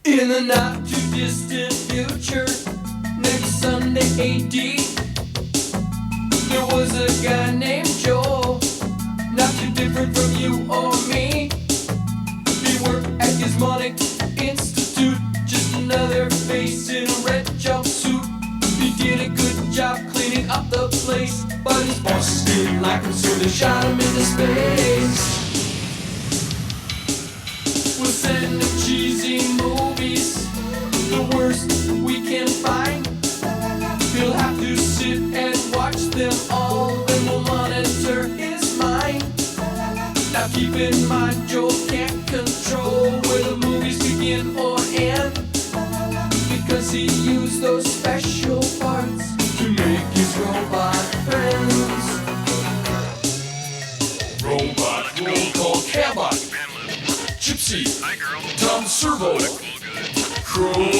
In the not too distant future, next Sunday AD, there was a guy named Joel, not too different from you or me. He worked at Gizmonic Institute, just another face in a red jumpsuit. He did a good job cleaning up the place, but his bosses didn't like him, so they shot him into space. We'll send him cheesy movies, the worst we can find. He'll have to sit and watch them all, then we'll monitor his mind. Now keep in mind, Joel can't control where the movies begin or end, because he used those special parts to make his robot friends. Robot roll call Cabot, Gypsy, Tom Servo, Croy.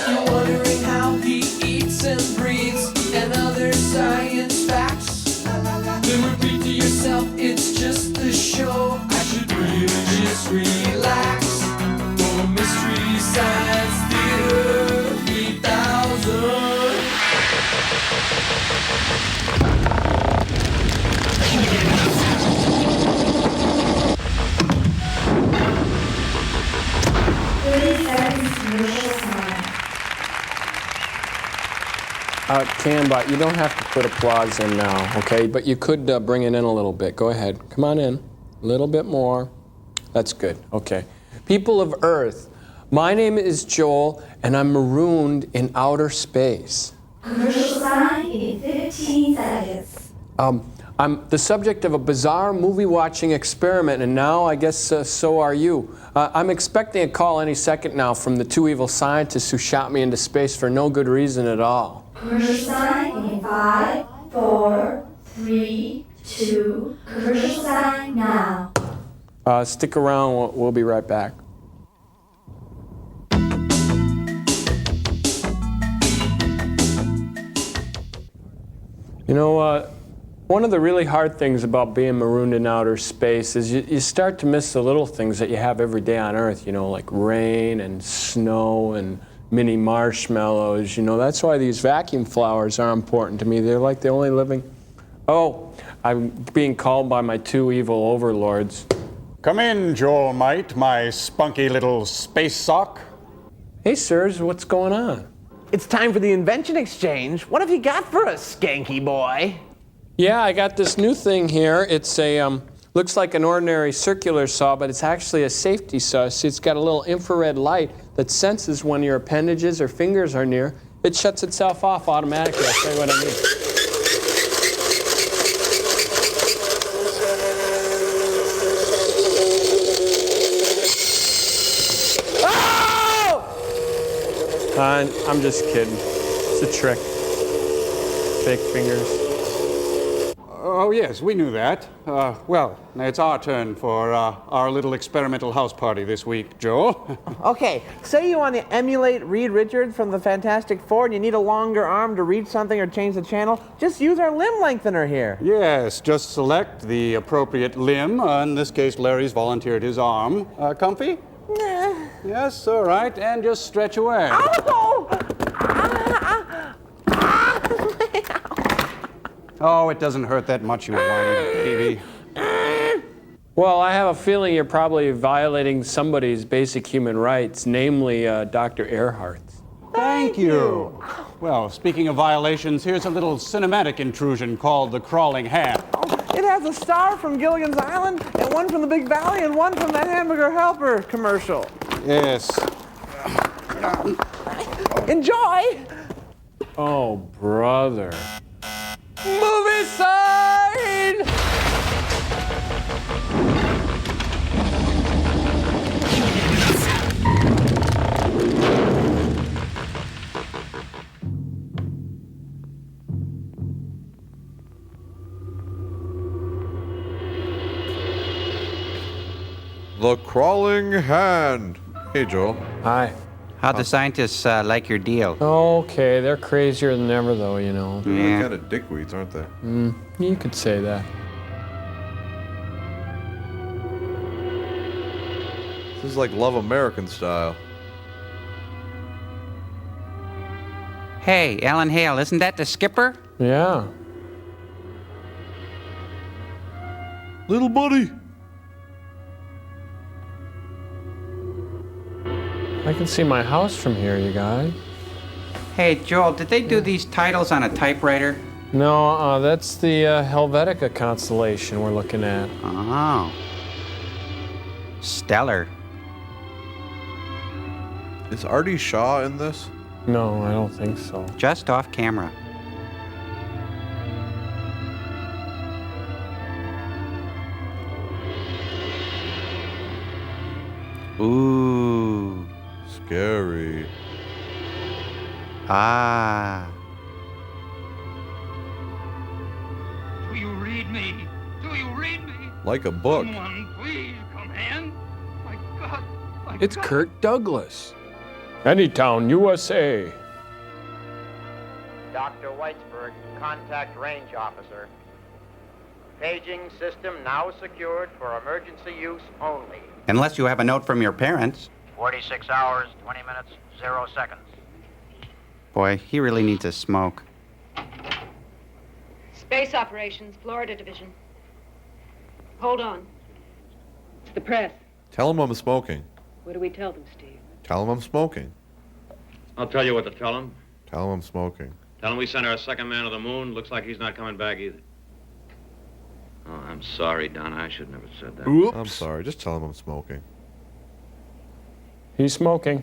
You're wondering how he eats and breathes and other science facts, then repeat to yourself, it's just a show. I should really just relax. For Mystery Science Theater 3000. Cambot, you don't have to put applause in now, okay? But you could bring it in a little bit. Go ahead. Come on in. A little bit more. That's good. Okay. People of Earth, my name is Joel, and I'm marooned in outer space. Commercial sign in 15 seconds. I'm the subject of a bizarre movie-watching experiment, and now I guess so are you. I'm expecting a call any second now from the two evil scientists who shot me into space for no good reason at all. Commercial sign in 5, 4, 3, 2. Commercial sign now. Stick around. We'll be right back. You know, one of the really hard things about being marooned in outer space is you start to miss the little things that you have every day on Earth, you know, like rain and snow and mini marshmallows. You know, that's why these vacuum flowers are important to me. They're like the only living... Oh, I'm being called by my two evil overlords. Come in, Joel Mite, my spunky little space sock. Hey, sirs, what's going on? It's time for the invention exchange. What have you got for us, skanky boy? Yeah, I got this new thing here. It's a, looks like an ordinary circular saw, but it's actually a safety saw. See, it's got a little infrared light that senses when your appendages or fingers are near. It shuts itself off automatically. I'll tell you what I mean. I'm just kidding. It's a trick. Fake fingers. Oh, yes, we knew that. Well, it's our turn for our little experimental house party this week, Joel. Okay, say you want to emulate Reed Richards from the Fantastic Four and you need a longer arm to reach something or change the channel, just use our limb lengthener here. Yes, just select the appropriate limb. In this case, Larry's volunteered his arm. Comfy? Nah. Yes, all right, and just stretch away. Ow! Oh, it doesn't hurt that much, you whiny baby. Well, I have a feeling you're probably violating somebody's basic human rights, namely Dr. Earhart's. Thank you. Well, speaking of violations, here's a little cinematic intrusion called the crawling hand. It has a star from Gilligan's Island, and one from the Big Valley, and one from that Hamburger Helper commercial. Yes. Enjoy! Oh, brother. Movie sign! The crawling hand. Hey, Joel. Hi. How'd the scientists like your deal? Okay, they're crazier than ever, though, you know. They're kind of dickweeds, aren't they? You could say that. This is like Love American style. Hey, Alan Hale, isn't that the skipper? Yeah. Little buddy. I can see my house from here, you guys. Hey, Joel, did they do these titles on a typewriter? No, that's the Helvetica constellation we're looking at. Oh. Stellar. Is Artie Shaw in this? No, I don't think so. Just off camera. Ooh. Scary. Ah. Do you read me? Do you read me? Like a book. Someone, please come in. My God. My It's God. Kirk Douglas. Anytown, USA. Dr. Weitzberg, contact range officer. Paging system now secured for emergency use only. Unless you have a note from your parents. 46 hours, 20 minutes, 0 seconds. Boy, he really needs a smoke. Space Operations, Florida Division. Hold on. It's the press. Tell him I'm smoking. What do we tell them, Steve? Tell him I'm smoking. I'll tell you what to tell him. Tell him I'm smoking. Tell him we sent our second man to the moon. Looks like he's not coming back either. Oh, I'm sorry, Donna. I should never have said that. Oops. I'm sorry. Just tell him I'm smoking. He's smoking.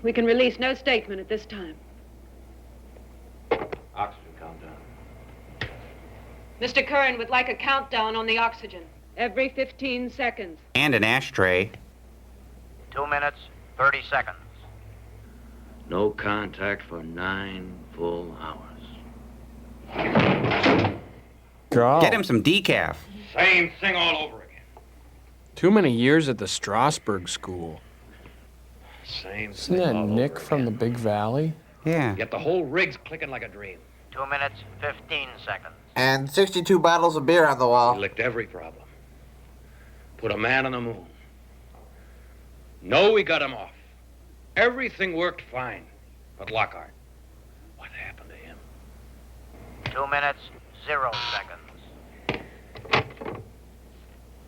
We can release no statement at this time. Oxygen countdown. Mr. Curran would like a countdown on the oxygen. Every 15 seconds. And an ashtray. 2 minutes, 30 seconds. No contact for 9 full hours. God. Get him some decaf. Same thing all over again. Too many years at the Strasbourg School. Same Isn't thing that all Nick over from the again. Big Valley? Yeah. Yet the whole rig's clicking like a dream. 2 minutes, 15 seconds. And 62 bottles of beer on the We wall. licked every problem. Put a man on the moon. No, we got him off. Everything worked fine. But Lockhart, what happened to him? 2 minutes, 0 seconds.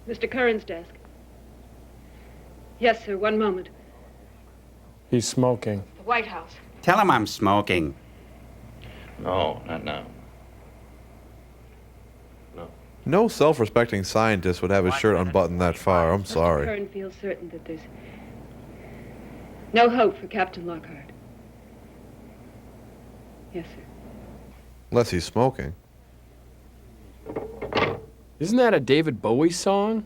Mr. Curran's desk. Yes, sir. One moment. He's smoking. The White House. Tell him I'm smoking. No, not now. No self-respecting scientist would have his shirt unbuttoned that far. I'm Mr. sorry. Curran feels certain that there's no hope for Captain Lockhart. Yes, sir. Unless he's smoking. Isn't that a David Bowie song?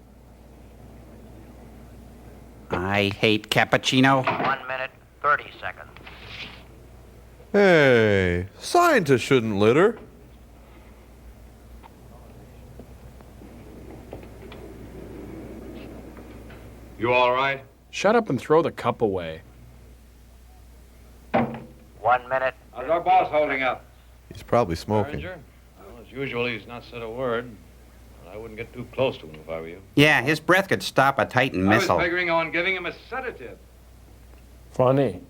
I hate cappuccino. 1 minute, 30 seconds. Hey, scientists shouldn't litter. You all right? Shut up and throw the cup away. 1 minute. How's our boss holding up? He's probably smoking. Well, as usual, he's not said a word. But I wouldn't get too close to him if I were you. Yeah, his breath could stop a Titan missile. figuring on giving him a sedative. Funny.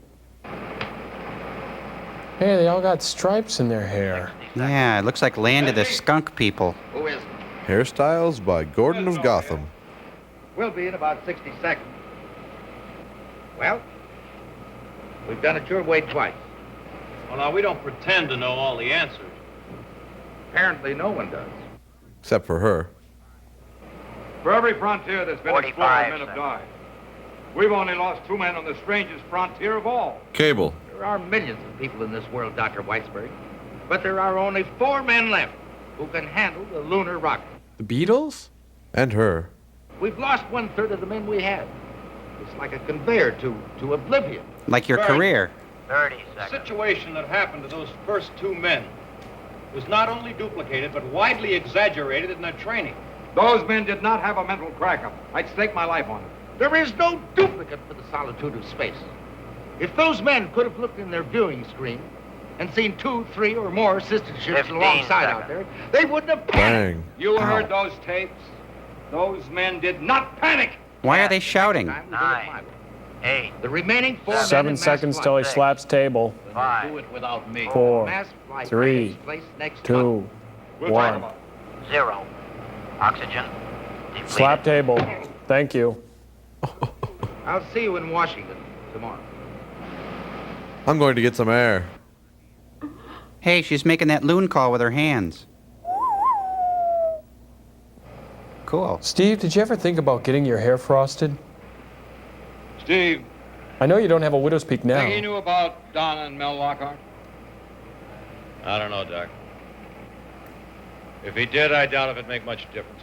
Hey, they all got stripes in their hair. Yeah, it looks like Land of the Skunk People. Who is? Hairstyles by Gordon of Gotham. We'll be in about 60 seconds. Well, we've done it your way twice. Well, now, we don't pretend to know all the answers. Apparently no one does. Except for her. For every frontier that's been 45 explored, men have seconds. died. We've only lost 2 men on the strangest frontier of all. Cable. There are millions of people in this world, Dr. Weitzberg, but there are only 4 men left who can handle the lunar rocket. The Beatles? And her. We've lost 1/3 of the men we had. It's like a conveyor to oblivion. Like your career. 30 The seconds. situation that happened to those first 2 men was not only duplicated, but widely exaggerated in their training. Those men did not have a mental crack-up. I'd stake my life on it. There is no duplicate for the solitude of space. If those men could have looked in their viewing screen and seen 2, 3, or more sister ships 15 alongside out there, they wouldn't have panicked. Bang. You Ow. heard those tapes. Those men did not panic. Why are they shouting? Time we'll do it my way. 8. The remaining 4 men 7 in mass seconds flight. till he slaps table. Then 5. do it without me. 4, Mass flight 3, takes place next 2, month. We'll talk 1. about it. 0. Oxygen depleted. Slap table. Thank you. I'll see you in Washington tomorrow. I'm going to get some air. Hey, she's making that loon call with her hands. Cool. Steve, did you ever think about getting your hair frosted? Steve, I know you don't have a widow's peak now. think he knew about Donna and Mel Lockhart? I don't know, Doc. If he did, I doubt if it'd make much difference.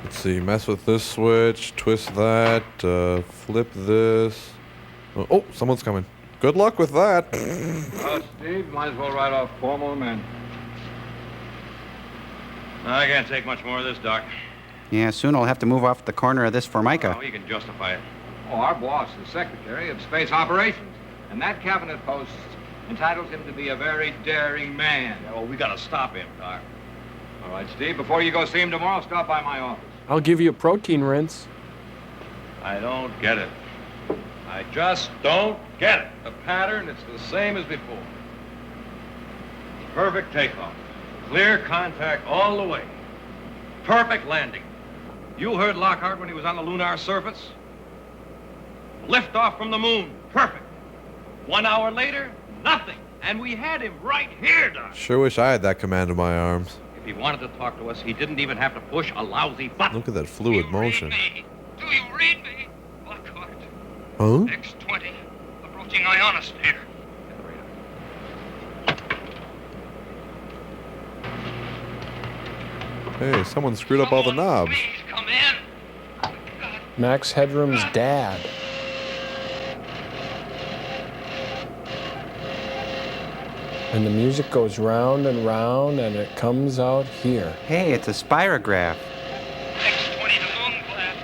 Let's see, mess with this switch, twist that, flip this. Oh, someone's coming. Good luck with that. Well, Steve, might as well write off 4 more men. I can't take much more of this, Doc. Yeah, soon I'll have to move off the corner of this Formica. Oh, you can justify it. Oh, our boss is Secretary of Space Operations, and that cabinet post entitles him to be a very daring man. Yeah, well, we gotta stop him, Doc. All right, Steve, before you go see him tomorrow, stop by my office. I'll give you a protein rinse. I don't get it. I just don't get it. The pattern, it's the same as before. Perfect takeoff. Clear contact all the way. Perfect landing. You heard Lockhart when he was on the lunar surface? Lift off from the moon. Perfect. 1 hour later, nothing. And we had him right here, Doc. Sure wish I had that command in my arms. If he wanted to talk to us, he didn't even have to push a lousy button. Look at that fluid motion. Do you read me? Lockhart. Huh? X-20. Approaching ionosphere. Hey, someone screwed up all the knobs. Please come in. Max Headroom's dad. And the music goes round and round, and it comes out here. Hey, it's a spirograph. X-20 to moon blast.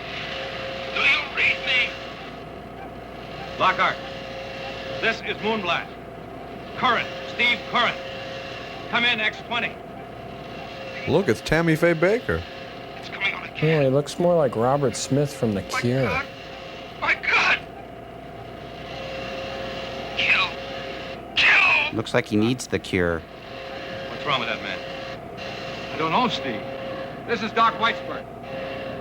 Do you read me? Lockhart, this is Moonblast. Current, Steve Current. Come in, X-20. Look, it's Tammy Faye Baker. It's coming on Oh, again. he looks more like Robert Smith from The Cure. God. My God! Kill. Kill! Looks like he needs the cure. What's wrong with that man? I don't know, Steve. This is Doc Weisberg.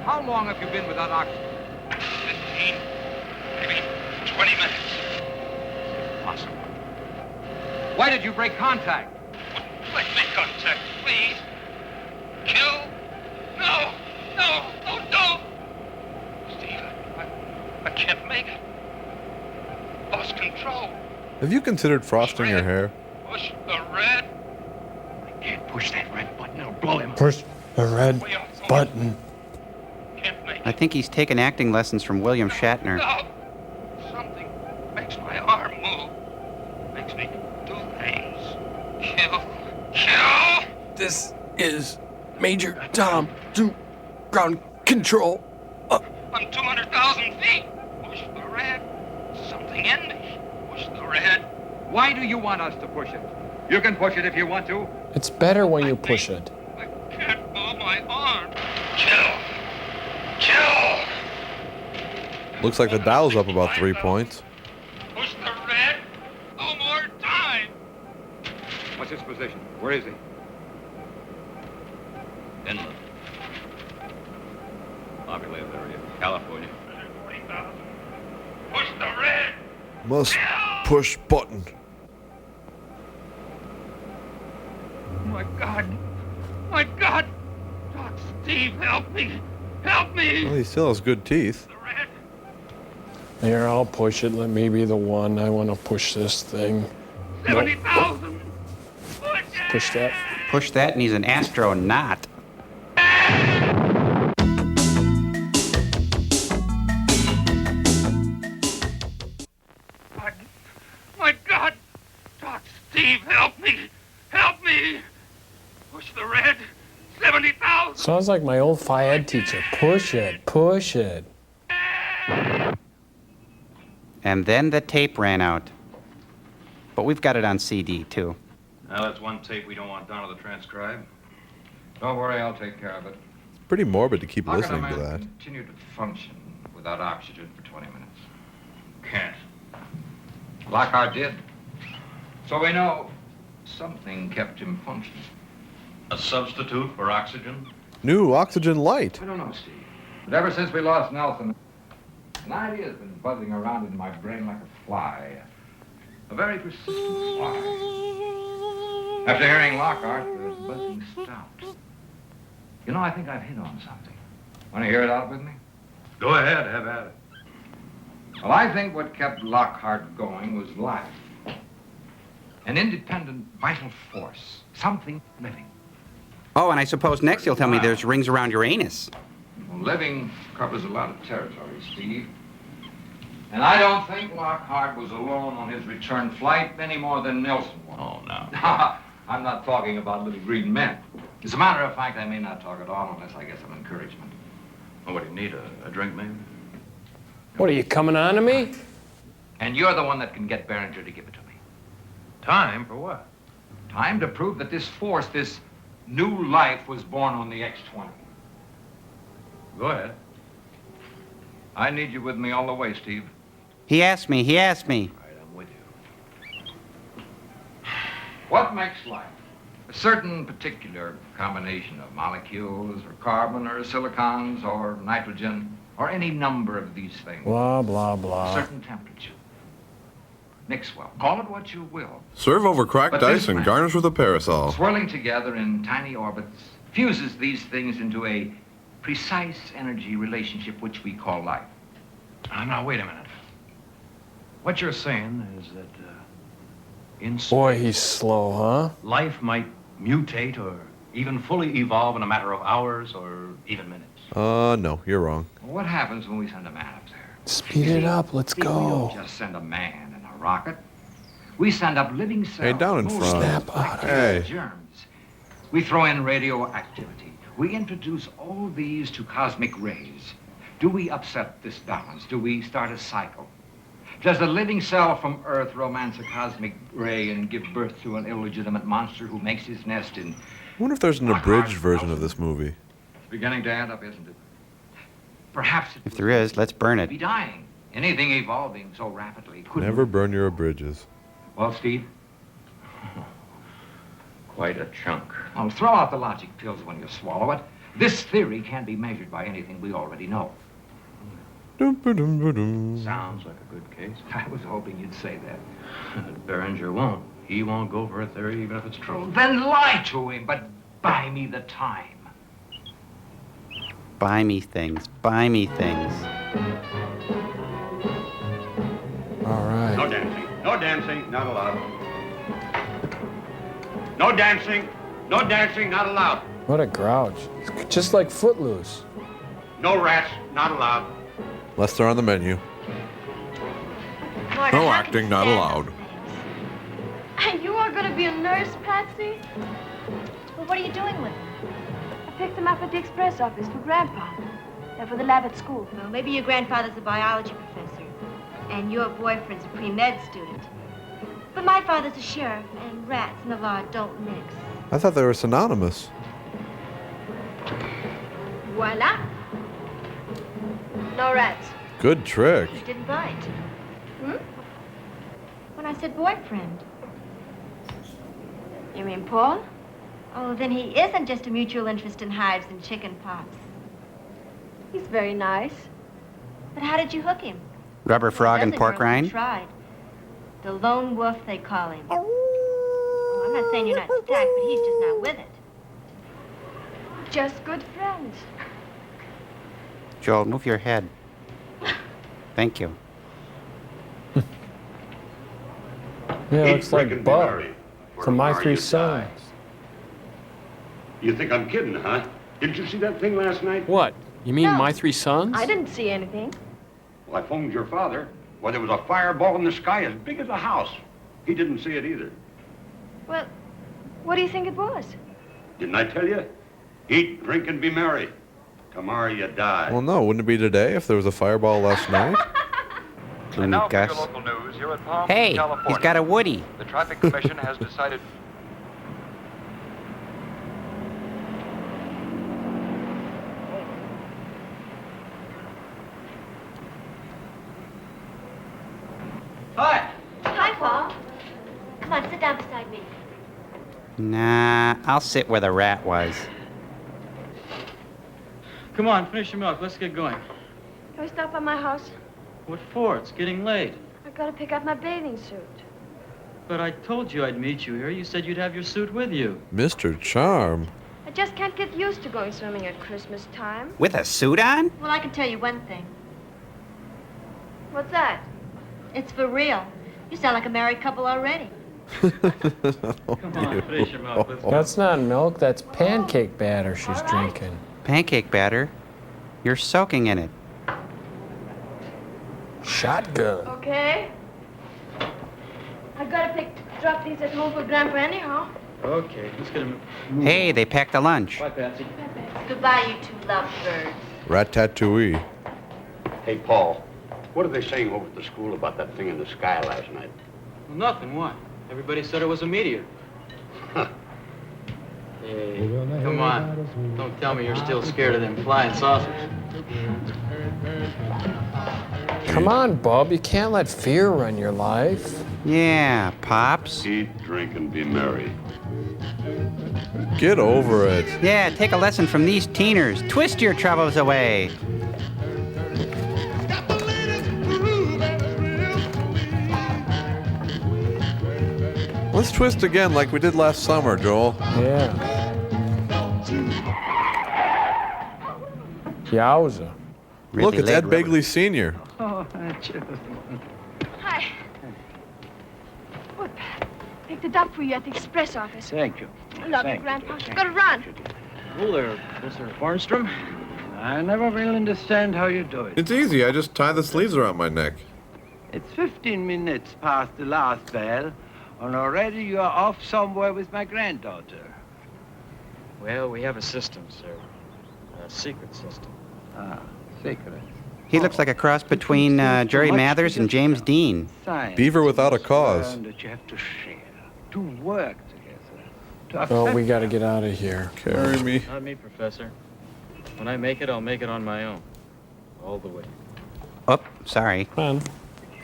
How long have you been without oxygen? 15, maybe 20 minutes. Impossible. Why did you break contact? Let's make contact, please. Kill? No! No! No, don't! Steve, I can't make it. Lost control. Have you considered frosting your hair? Push the red. I can't push that red button. It'll blow him. Push the red button. Can't make I it. think he's taken acting lessons from William Shatner. No! Something makes my arm move. Makes me do things. Kill. Kill! This is Major Tom to ground control. I'm 200,000 feet. Push the red. Something in me. Push the red. Why do you want us to push it? You can push it if you want to. It's better when you push it. I can't move my arm. Kill. Kill. Looks like the dial's up about 3 points. Push the red. No more time. What's his position? Where is he? Inland. Populated area. California. 40,000. Push the red. Must push button. My God. My God. Doc, Steve, help me. Help me. Well, he still has good teeth. The red. Here, I'll push it. Let me be the one. I want to push this thing. 70,000. Push it. Push that. Push that and he's an astronaut. My God! Doc, Steve, help me! Help me! Push the red! 70,000! Sounds like my old Phi Ed teacher. Push it. Push it. And then the tape ran out. But we've got it on CD, too. Now that's one tape we don't want Donna to transcribe. Don't worry, I'll take care of it. Pretty morbid to keep How can a listening man to that. continue to function without oxygen for 20 minutes? Lockhart did. So we know something kept him functioning. A substitute for oxygen? New oxygen light. I don't know, Steve. But ever since we lost Nelson, an idea's been buzzing around in my brain like a fly. A very persistent fly. After hearing Lockhart, the buzzing stopped. You know, I think I've hit on something. Want to hear it out with me? Go ahead, have at it. Well, I think what kept Lockhart going was life. An independent, vital force. Something living. Oh, and I suppose next you'll tell me there's rings around your anus. Well, living covers a lot of territory, Steve. And I don't think Lockhart was alone on his return flight any more than Nelson was. Oh, no. I'm not talking about little green men. As a matter of fact, I may not talk at all unless I get some encouragement. Well, what do you need, a drink, maybe? What, are you coming on to me? And you're the one that can get Behringer to give it to me. Time for what? Time to prove that this force, this new life, was born on the X-20. Go ahead. I need you with me all the way, Steve. He asked me. All right, I'm with you. What makes life? A certain particular combination of molecules, or carbon, or silicons, or nitrogen, or any number of these things. Blah, blah, A blah. certain temperature. Mix well. Call it what you will. Serve over cracked But ice this and man, garnish with a parasol. swirling together in tiny orbits, fuses these things into a precise energy relationship which we call life. Now, wait a minute. What you're saying is that in space, Boy, he's slow, huh? life might mutate or even fully evolve in a matter of hours or even minutes. No, you're wrong. Well, what happens when we send a man up there? Speed it up, let's See, We don't go. just send a man in a rocket. We send up living cells. Hey, down in most front. Snap out of bacteria, it. Hey. Germs. We throw in radioactivity. We introduce all these to cosmic rays. Do we upset this balance? Do we start a cycle? Does the living cell from Earth romance a cosmic ray and give birth to an illegitimate monster who makes his nest in... I wonder if there's an abridged version of this movie. It's beginning to add up, isn't it? Perhaps it If there is, let's burn would be it. dying. Anything evolving so rapidly couldn't... Never burn your abridges. Well, Steve? Quite a chunk. Well, throw out the logic pills when you swallow it. This theory can't be measured by anything we already know. Dum-ba-dum-ba-dum. Sounds like a good case. I was hoping you'd say that. Behringer won't. He won't go for a theory even if it's true. Then lie to him, but buy me the time. Buy me things. Buy me things. All right. No dancing. No dancing. Not allowed. No dancing. No dancing. Not allowed. What a grouch. Just like Footloose. No rats. Not allowed. Unless they're on the menu. No acting, not allowed. And you are going to be a nurse, Patsy? Well, what are you doing with them? I picked them up at the express office for Grandpa. They're for the lab at school. Well, maybe your grandfather's a biology professor, and your boyfriend's a pre-med student. But my father's a sheriff, and rats and the law don't mix. I thought they were synonymous. Voila. No rats. Good trick. He didn't bite. Hmm? When I said boyfriend. You mean Paul? Oh, then he isn't just a mutual interest in hives and chicken pox. He's very nice. But how did you hook him? Rubber frog and Doesn't pork hurt when you rind? tried. The lone wolf, they call him. Oh, I'm not saying you're not stacked, but he's just not with it. Just good friends. Joel, move your head. Thank you. Yeah, Eat, looks drink, like and be Bub merry, for from My tomorrow Three you die. Sons. You think I'm kidding, huh? Didn't you see that thing last night? What? You mean No. My Three Sons? I didn't see anything. Well, I phoned your father. Well, there was a fireball in the sky as big as a house. He didn't see it either. Well, what do you think it was? Didn't I tell you? Eat, drink, and be merry. Tomorrow you die. Well, no, wouldn't it be today if there was a fireball last night? Gloomy Gus. Local news here at Palm Hey, Beach, California. he's got a Woody. The Traffic Commission has decided. Hi. Hi, Paul. Come on, sit down beside me. Nah, I'll sit where the rat was. Come on, finish your milk. Let's get going. Can we stop by my house? What for? It's getting late. I gotta pick up my bathing suit. But I told you I'd meet you here. You said you'd have your suit with you. Mr. Charm. I just can't get used to going swimming at Christmas time. With a suit on? Well, I can tell you one thing. What's that? It's for real. You sound like a married couple already. Come on, finish your milk. Let's go. That's not milk, that's pancake batter she's drinking. Pancake batter? You're soaking in it. Shotgun. Okay. I gotta drop these at home for Grandpa anyhow. Okay, let's get him. Hey, they packed a lunch. Bye, Patsy. Goodbye, you two lovebirds. Rat-tat-too-ee. Hey, Paul, what are they saying over at the school about that thing in the sky last night? Well, nothing. What? Everybody said it was a meteor. Hey, come on. Don't tell me you're still scared of them flying saucers. Come on, Bub, you can't let fear run your life. Yeah, Pops. Eat, drink, and be merry. Get over it. Yeah, take a lesson from these teeners. Twist your troubles away. Let's twist again like we did last summer, Joel. Yeah. Yowza. Look, it's Ed Begley Sr. Oh, hi. Look, picked it up for you at the express office. Thank you. Love you, Thank Grandpa. Gotta run. Hello there, Mr. Farnstrom. I never really understand how you do it. It's easy. I just tie the sleeves around my neck. It's 15 minutes past the last bell, and already you're off somewhere with my granddaughter. Well, we have a system, sir. A secret system. Ah, secret. He looks like a cross between Jerry Mathers and James Dean. Beaver without a cause. Learn that you have to share, to work together. Oh, we gotta get out of here. Carry me. Not me, Professor. When I make it, I'll make it on my own. All the way. Oh, sorry. Come on.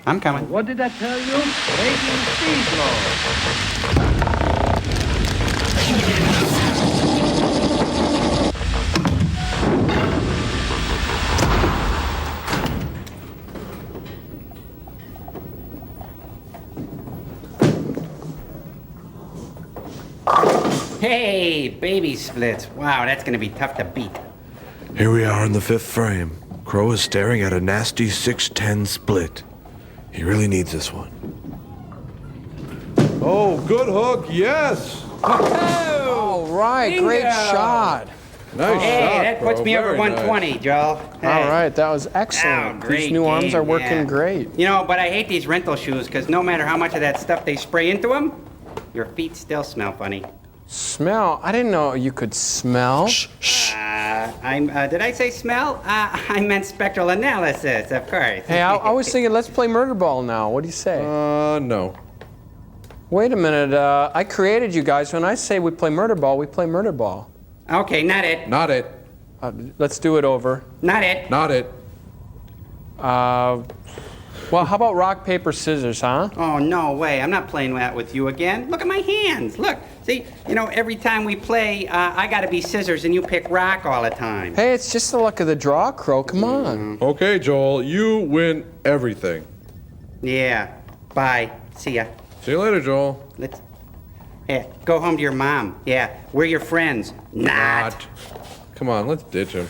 I'm coming. What did I tell you? Making speed law. Hey, baby splits. Wow, that's gonna be tough to beat. Here we are in the fifth frame. Crow is staring at a nasty 610 split. He really needs this one. Oh, good hook. Yes. All right, great shot. Nice Hey, shot, that puts bro. me over Very 120, nice. Joel. Hey. All right, that was excellent. Oh, great These new arms game, are working yeah. great. You know, but I hate these rental shoes because no matter how much of that stuff they spray into them, your feet still smell funny. Smell? I didn't know you could smell. Did I say smell? I meant spectral analysis, of course. Hey, I was thinking, let's play murder ball now. What do you say? No. Wait a minute. I created you guys. When I say we play murder ball, we play murder ball. Okay, not it. Not it. Let's do it over. Not it. Not it. Well, how about rock, paper, scissors, huh? Oh, no way. I'm not playing that with you again. Look at my hands. Look. See, you know, every time we play, I gotta be scissors and you pick rock all the time. Hey, it's just the luck of the draw, Crow. Come on. Okay, Joel, you win everything. Yeah. Bye. See ya. See you later, Joel. Hey, go home to your mom. Yeah, we're your friends. Not. Come on, let's ditch him.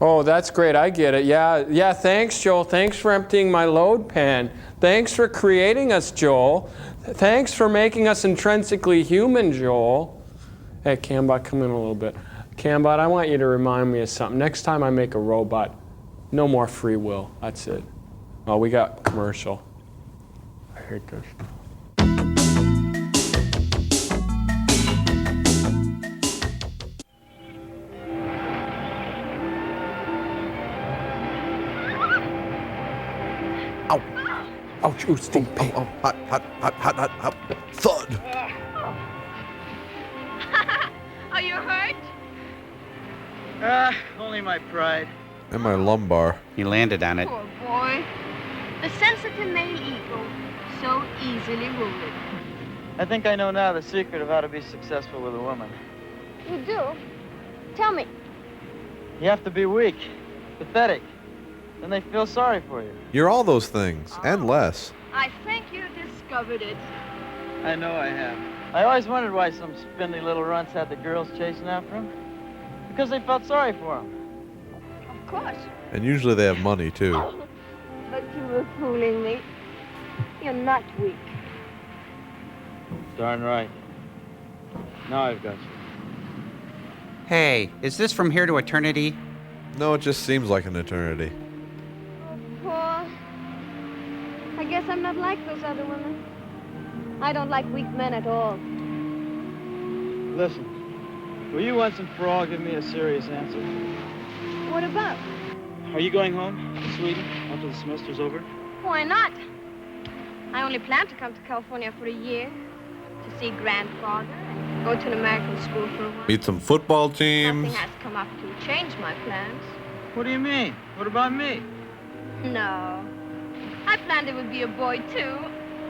Oh, that's great. I get it. Yeah, thanks, Joel. Thanks for emptying my load pan. Thanks for creating us, Joel. Thanks for making us intrinsically human, Joel. Hey, Cambot, come in a little bit. Cambot, I want you to remind me of something. Next time I make a robot, no more free will. That's it. Oh, we got commercial. I hate this. Ouch, ooh, stink pain. Oh, hot. Thud. Are you hurt? Only my pride. And my lumbar. You landed on it. Poor boy. The sensitive male ego, so easily wounded. I think I know now the secret of how to be successful with a woman. You do? Tell me. You have to be weak, pathetic. Then they feel sorry for you. You're all those things, and less. I think you discovered it. I know I have. I always wondered why some spindly little runts had the girls chasing after them. Because they felt sorry for them. Of course. And usually they have money, too. But you were fooling me. You're not weak. Darn right. Now I've got you. Hey, is this from here to eternity? No, it just seems like an eternity. Paul, I guess I'm not like those other women. I don't like weak men at all. Listen, will you once and for all give me a serious answer? What about? Are you going home to Sweden after the semester's over? Why not? I only plan to come to California for a year to see grandfather and go to an American school for a while. Meet some football teams. Nothing has come up to change my plans. What do you mean? What about me? No. I planned it would be a boy, too.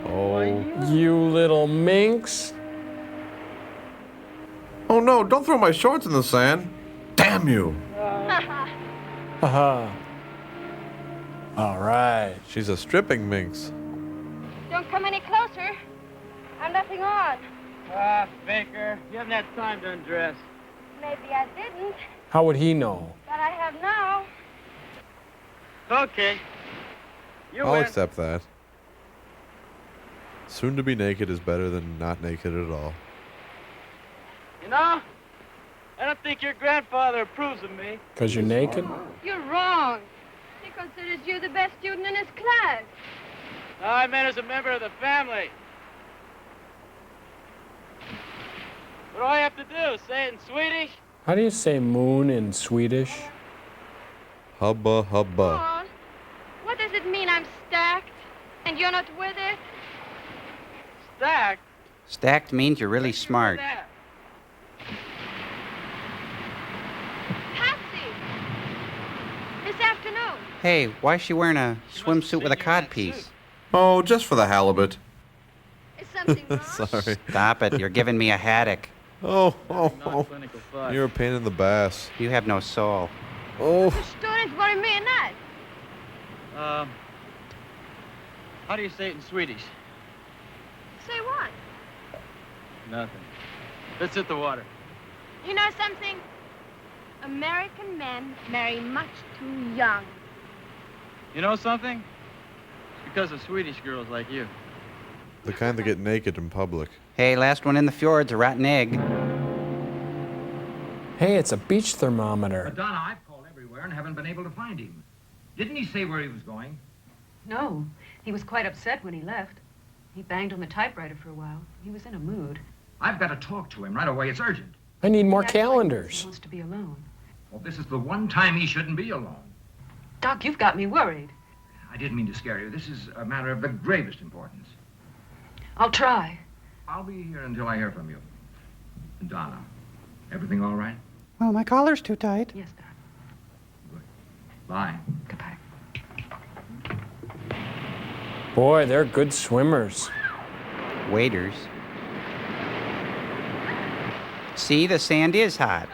Oh. You little minx. Oh no, don't throw my shorts in the sand. Damn you. Haha. All right. She's a stripping minx. Don't come any closer. I'm nothing on. Ah, Baker, you haven't had time to undress. Maybe I didn't, How would he know? but I have now. Okay. You I'll win. accept that. Soon to be naked is better than not naked at all. You know, I don't think your grandfather approves of me. Because you're naked? You're wrong. He considers you the best student in his class. No, I meant as a member of the family. What do I have to do? Say it in Swedish? How do you say moon in Swedish? Hubba hubba. Paul, what does it mean I'm stacked and you're not with it? Stacked? Stacked means you're really smart. Patsy! This afternoon. Hey, why is she wearing a swimsuit with a codpiece? Oh, just for the halibut. Is something wrong? Sorry. Stop it, you're giving me a haddock. Oh. Non-clinical fuss. You're a pain in the bass. You have no soul. Oh. Förstår inte vad du menar. How do you say it in Swedish? Say what? Nothing. Let's hit the water. You know something? American men marry much too young. You know something? It's because of Swedish girls like you. The kind that get naked in public. Hey, last one in the fjord's a rotten egg. Hey, it's a beach thermometer. Madonna, I've called everywhere and haven't been able to find him. Didn't he say where he was going? No, he was quite upset when he left. He banged on the typewriter for a while. He was in a mood. I've got to talk to him right away. It's urgent. I need more He calendars. wants to be alone. Well, this is the one time he shouldn't be alone. Doc, you've got me worried. I didn't mean to scare you. This is a matter of the gravest importance. I'll try. I'll be here until I hear from you. Donna, everything all right? Well, my collar's too tight. Yes, Doc. Bye. Goodbye. Boy, they're good swimmers. Waiters. See, the sand is hot.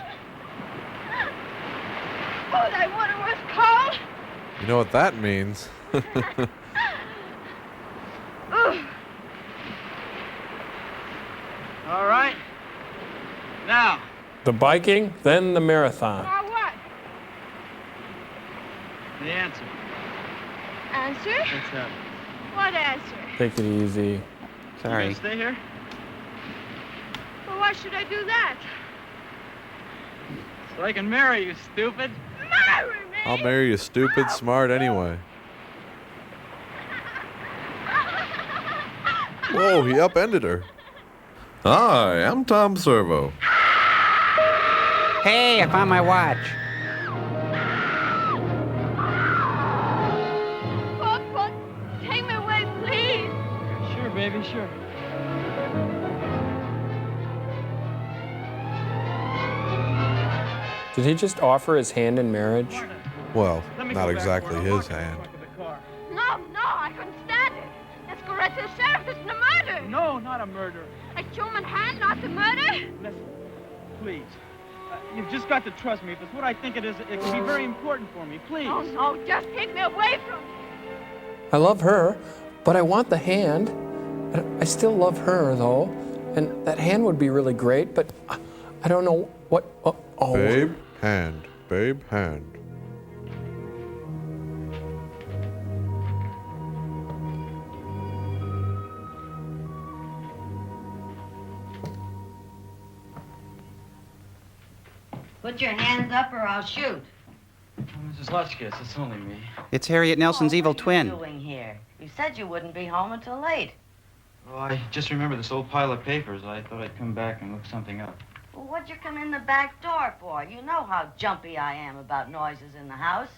Oh, that water was cold. You know what that means? All right. Now. The biking, then the marathon. Now what? The answer. Answer? Let's have it. What answer? Take it easy. You Sorry. gonna stay here? Well, why should I do that? So I can marry you, stupid. Marry me! I'll marry you stupid smart anyway. Whoa, he upended her. Hi, I'm Tom Servo. Hey, I found my watch. Papa, take me away, please. Sure, baby, sure. Did he just offer his hand in marriage? Well, Let me not go back exactly for it. I'll his walk in the hand. trunk of the car. No, I Mr. Sheriff, this is a murder. No, not a murder. A human hand, not the murder? Listen, please. You've just got to trust me. If it's what I think it is, it can be very important for me. Please. Oh, no, just take me away from him. I love her, but I want the hand. I still love her, though. And that hand would be really great, but I don't know what... Oh. Babe, hand. Babe, hand. Put your hands up or I'll shoot. Mrs. Hotchkiss, it's only me. It's Harriet Nelson's evil What are twin. you doing here? You said you wouldn't be home until late. Oh, I just remember this old pile of papers. I thought I'd come back and look something up. Well, what'd you come in the back door for? You know how jumpy I am about noises in the house.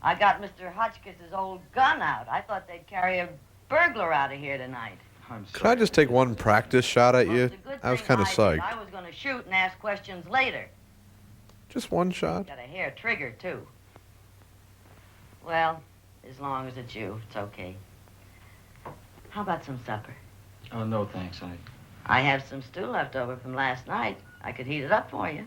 I got Mr. Hotchkiss's old gun out. I thought they'd carry a burglar out of here tonight. Could I just take one practice shot at you? I was kind of psyched. I was going to shoot and ask questions later. Just one shot? Got a hair trigger, too. Well, as long as it's you, it's okay. How about some supper? Oh, no, thanks. I have some stew left over from last night. I could heat it up for you.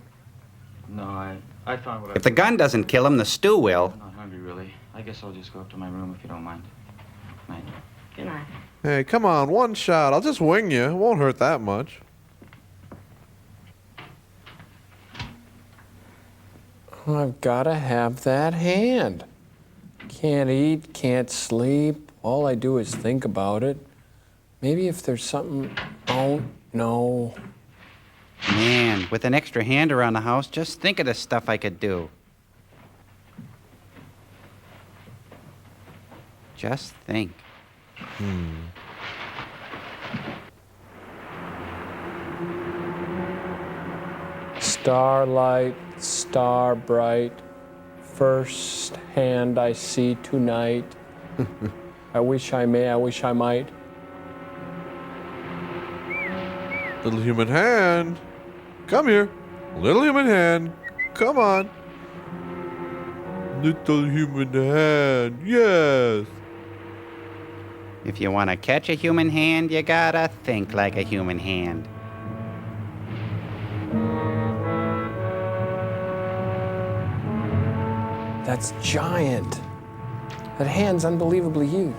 No, I found what If the gun doesn't kill him, the stew will. I'm not hungry, really. I guess I'll just go up to my room if you don't mind. Night. Good night. Hey, come on, one shot. I'll just wing you. It won't hurt that much. I've got to have that hand. Can't eat, can't sleep. All I do is think about it. Maybe if there's something... Oh, no. Man, with an extra hand around the house, just think of the stuff I could do. Just think. Starlight, star bright, first hand I see tonight. I wish I may, I wish I might. Little human hand. Come here. Little human hand. Come on. Little human hand. Yes. If you want to catch a human hand, you gotta think like a human hand. That's giant. That hand's unbelievably huge.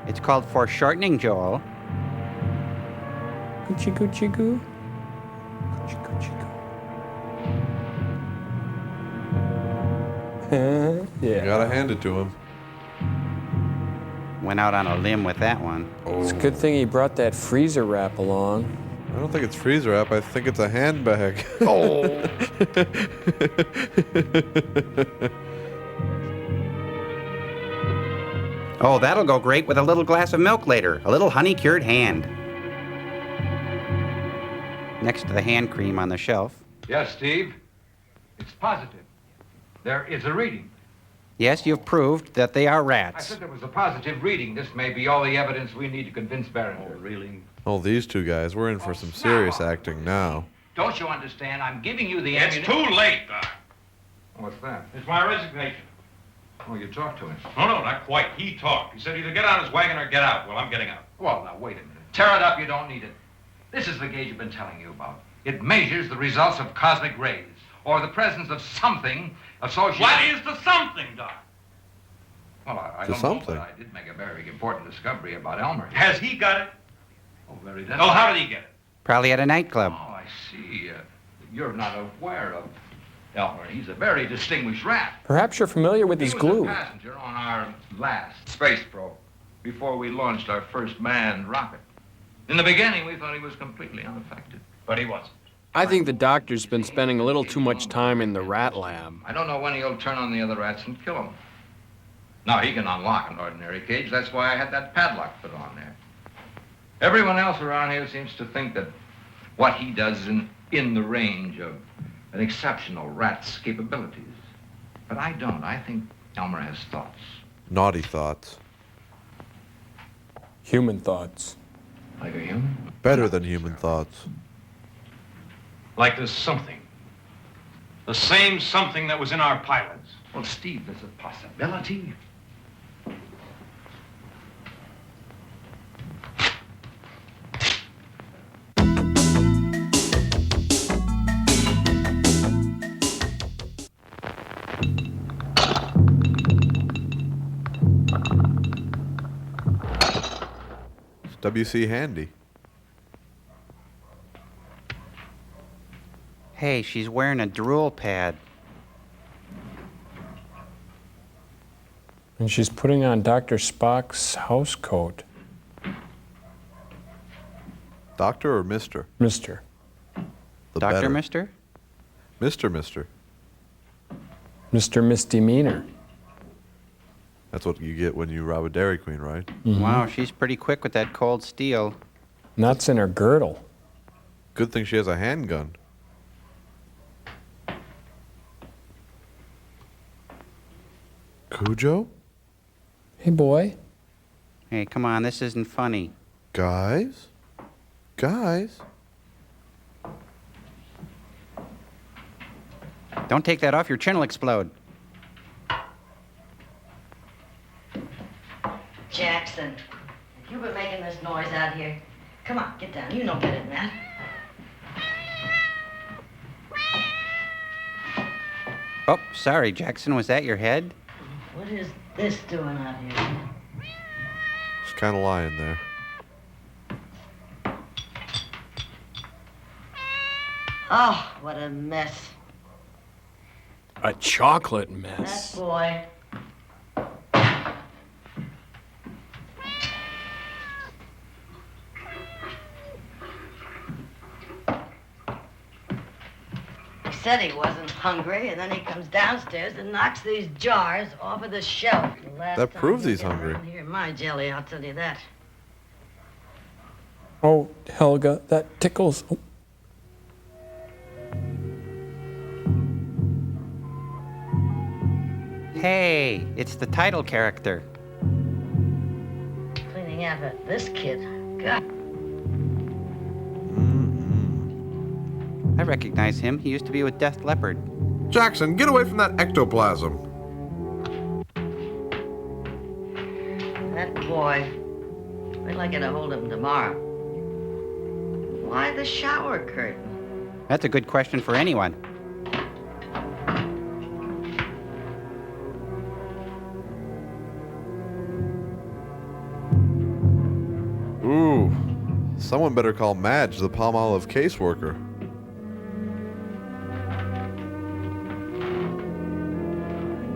It's called foreshortening, Joel. Goochie goochie goo. Goochie goochie goo. Yeah. You gotta hand it to him. Went out on a limb with that one. It's a good thing he brought that freezer wrap along. I don't think it's freezer wrap. I think it's a handbag. Oh. Oh, that'll go great with a little glass of milk later. A little honey-cured hand. Next to the hand cream on the shelf. Yes, Steve. It's positive. There is a reading. Yes, you've proved that they are I rats. said there was a positive reading. This may be all the evidence we need to convince Barringer. Oh, really? Oh, these two guys. We're in for some serious acting now. Don't you understand? I'm giving you the It's too late, Doc. What's that? It's my resignation. Oh, you talked to him. No, not quite. He talked. He said either get on his wagon or get out. Well, I'm getting out. Well, now, wait a minute. Tear it up. You don't need it. This is the gauge I've been telling you about. It measures the results of cosmic rays, or the presence of something associated... What is the something, Doc? Well, I The don't something? know, but I did make a very important discovery about Elmer. Has he got it? Oh, very Oh, how did he get it? Probably at a nightclub. Oh, I see. You're not aware of Elmer. He's a very distinguished rat. Perhaps you're familiar with his He was glue. a passenger on our last space probe before we launched our first manned rocket. In the beginning, we thought he was completely unaffected, but he wasn't. I think the doctor's been spending a little too much time in the rat lab. I don't know when he'll turn on the other rats and kill them. Now, he can unlock an ordinary cage. That's why I had that padlock put on there. Everyone else around here seems to think that what he does is in the range of an exceptional rat's capabilities. But I don't. I think Elmer has thoughts. Naughty thoughts. Human thoughts. Like a human? Better than human thoughts. Like there's something. The same something that was in our pilots. Well, Steve, there's a possibility. W.C. Handy. Hey, she's wearing a drool pad. And she's putting on Dr. Spock's house coat. Doctor or Mr.? Mr. The Doctor, better. Mister? Mr. Mr. Misdemeanor. That's what you get when you rob a Dairy Queen, right? Mhm. Wow, she's pretty quick with that cold steel. Nuts in her girdle. Good thing she has a handgun. Cujo? Hey, boy. Hey, come on, this isn't funny. Guys? Guys? Don't take that off, your chin will explode. Jackson, have you been making this noise out here? Come on, get down. You know better than that. Oh, sorry, Jackson, was that your head? What is this doing out here? She's kind of lying there. Oh, what a mess. A chocolate That mess. boy. He said he wasn't hungry, and then he comes downstairs and knocks these jars off of the shelf. The last That time proves he'll he's get hungry. around here, my jelly, I'll tell you that. Oh, Helga, that tickles. Oh. Hey, it's the title character. Cleaning out of this kid. God. I recognize him. He used to be with Death Leopard. Jackson, get away from that ectoplasm. That boy. Wait till I get a hold of him tomorrow. Why the shower curtain? That's a good question for anyone. Ooh. Someone better call Madge, the Palmolive caseworker.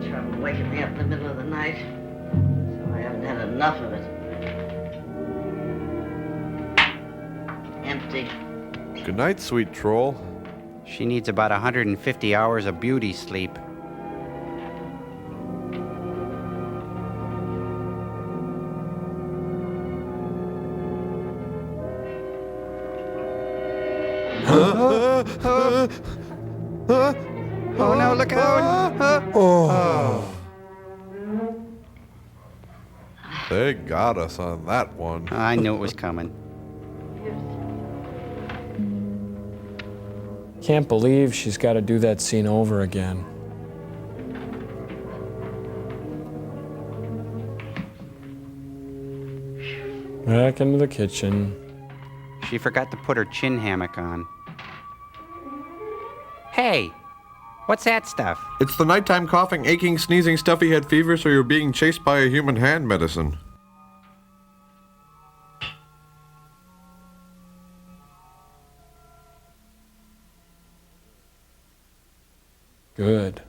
Trouble waking me up in the middle of the night. So I haven't had enough of it. Empty. Good night, sweet troll. She needs about 150 hours of beauty sleep. Oh no, look out! Oh. They got us on that one. I knew it was coming. Can't believe she's got to do that scene over again. Back into the kitchen. She forgot to put her chin hammock on. Hey, what's that stuff? It's the nighttime coughing, aching, sneezing, stuffy head fever, so you're being chased by a human hand medicine. Good.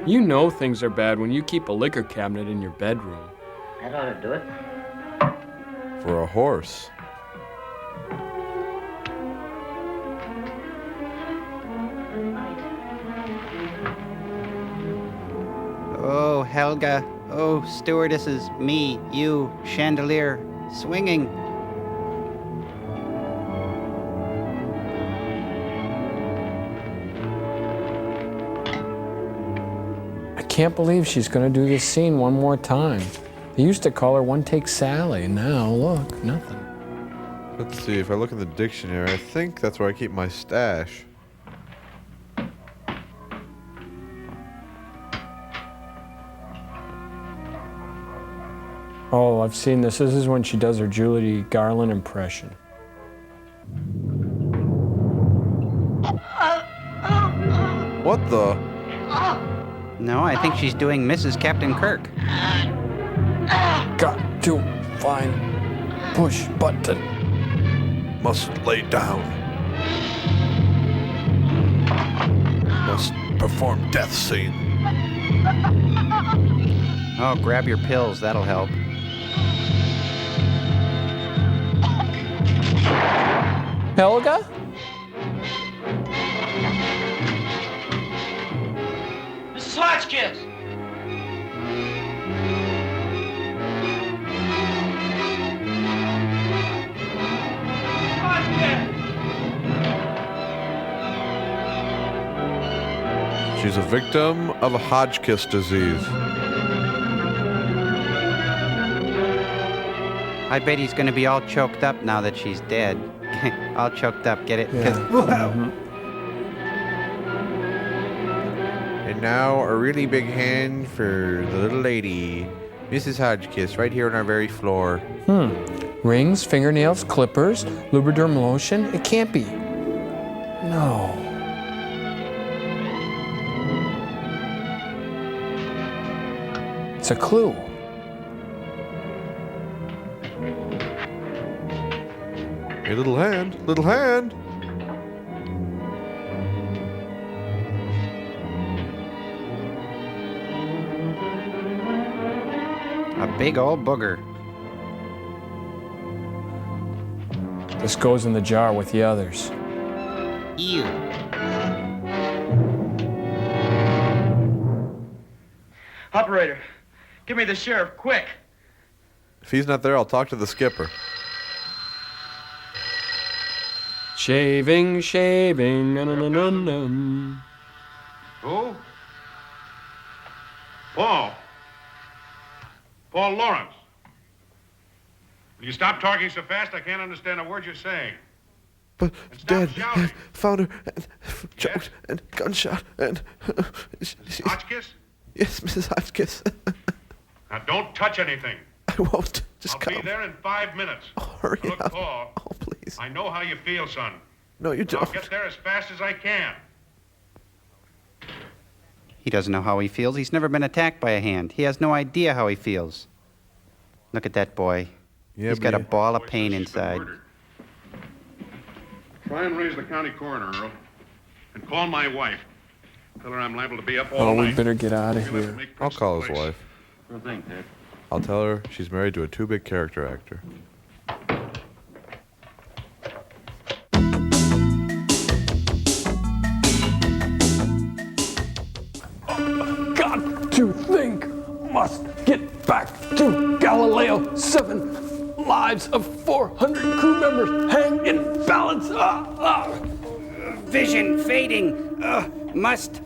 You know things are bad when you keep a liquor cabinet in your bedroom. That ought to do it. For a horse. Oh, Helga. Oh, stewardesses, me, you, chandelier, swinging. I can't believe she's going to do this scene one more time. They used to call her One Take Sally. Now, look, nothing. Let's see, if I look in the dictionary, I think that's where I keep my stash. Oh, I've seen this. This is when she does her Julie Garland impression. What the? No, I think she's doing Mrs. Captain Kirk. Got to find push button. Must lay down. Must perform death scene. Oh, grab your pills. That'll help. Helga? Mrs. Hotchkiss! She's a victim of a Hodgkin's disease. I bet he's going to be all choked up now that she's dead. All choked up, get it? Yeah. And now a really big hand for the little lady, Mrs. Hodgkiss, right here on our very floor. Rings, fingernails, clippers, Lubriderm lotion. It can't be. No. It's a clue. Hey, little hand, little hand. A big old booger. This goes in the jar with the others. Ew. Operator, give me the sheriff, quick. If he's not there, I'll talk to the skipper. Shaving, shaving, na-na-na-na-na. Who? Paul. Paul Lawrence. Will you stop talking so fast? I can't understand a word you're saying. But And stop dead, shouting. and found her, and choked, and gunshot, and... Hotchkiss? Yes, Mrs. Hotchkiss. Now, don't touch anything. I won't. Just I'll come. be there in 5 minutes. Hurry Look, up. Paul. Oh, please. I know how you feel, son. No, you I'll don't. get there as fast as I can. He doesn't know how he feels. He's never been attacked by a hand. He has no idea how he feels. Look at that boy. Yeah, He's got a but- ball of pain inside. Try and raise the county coroner, Earl. And call my wife. Tell her I'm liable to be up all Oh, night. we better get out of here. I'll call his wife. Sure thing, Ted. I'll tell her she's married to a too big character actor. Got to think. Must get back to Galileo. 7 lives of 400 crew members hang in balance. Vision fading. Must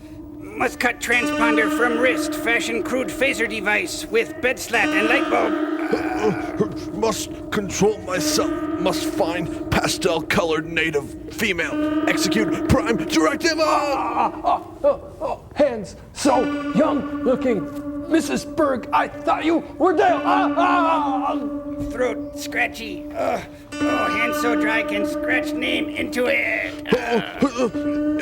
cut transponder from wrist. Fashion crude phaser device with bed slat and light bulb. Must control myself. Must find pastel-colored native female. Execute prime directive. Hands so young looking. Mrs. Berg, I thought you were dead. Throat scratchy. Hand so dry can scratch name into it.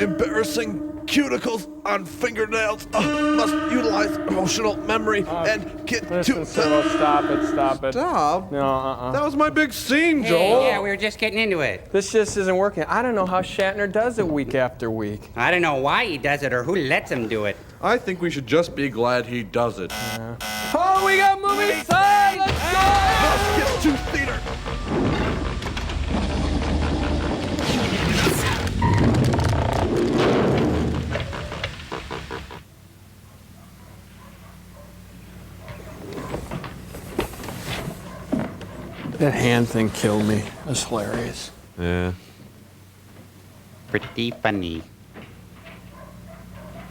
Embarrassing cuticles on fingernails. Must utilize emotional memory and get Listen, to... Cyril, stop it, stop it. Stop? No, That was my big scene, Hey, Joel. yeah, we were just getting into it. This just isn't working. I don't know how Shatner does it week after week. I don't know why he does it or who lets him do it. I think we should just be glad he does it. Oh, we got movie time! Let's go! Must get to theater. That hand thing killed me. That's hilarious. Yeah. Pretty funny.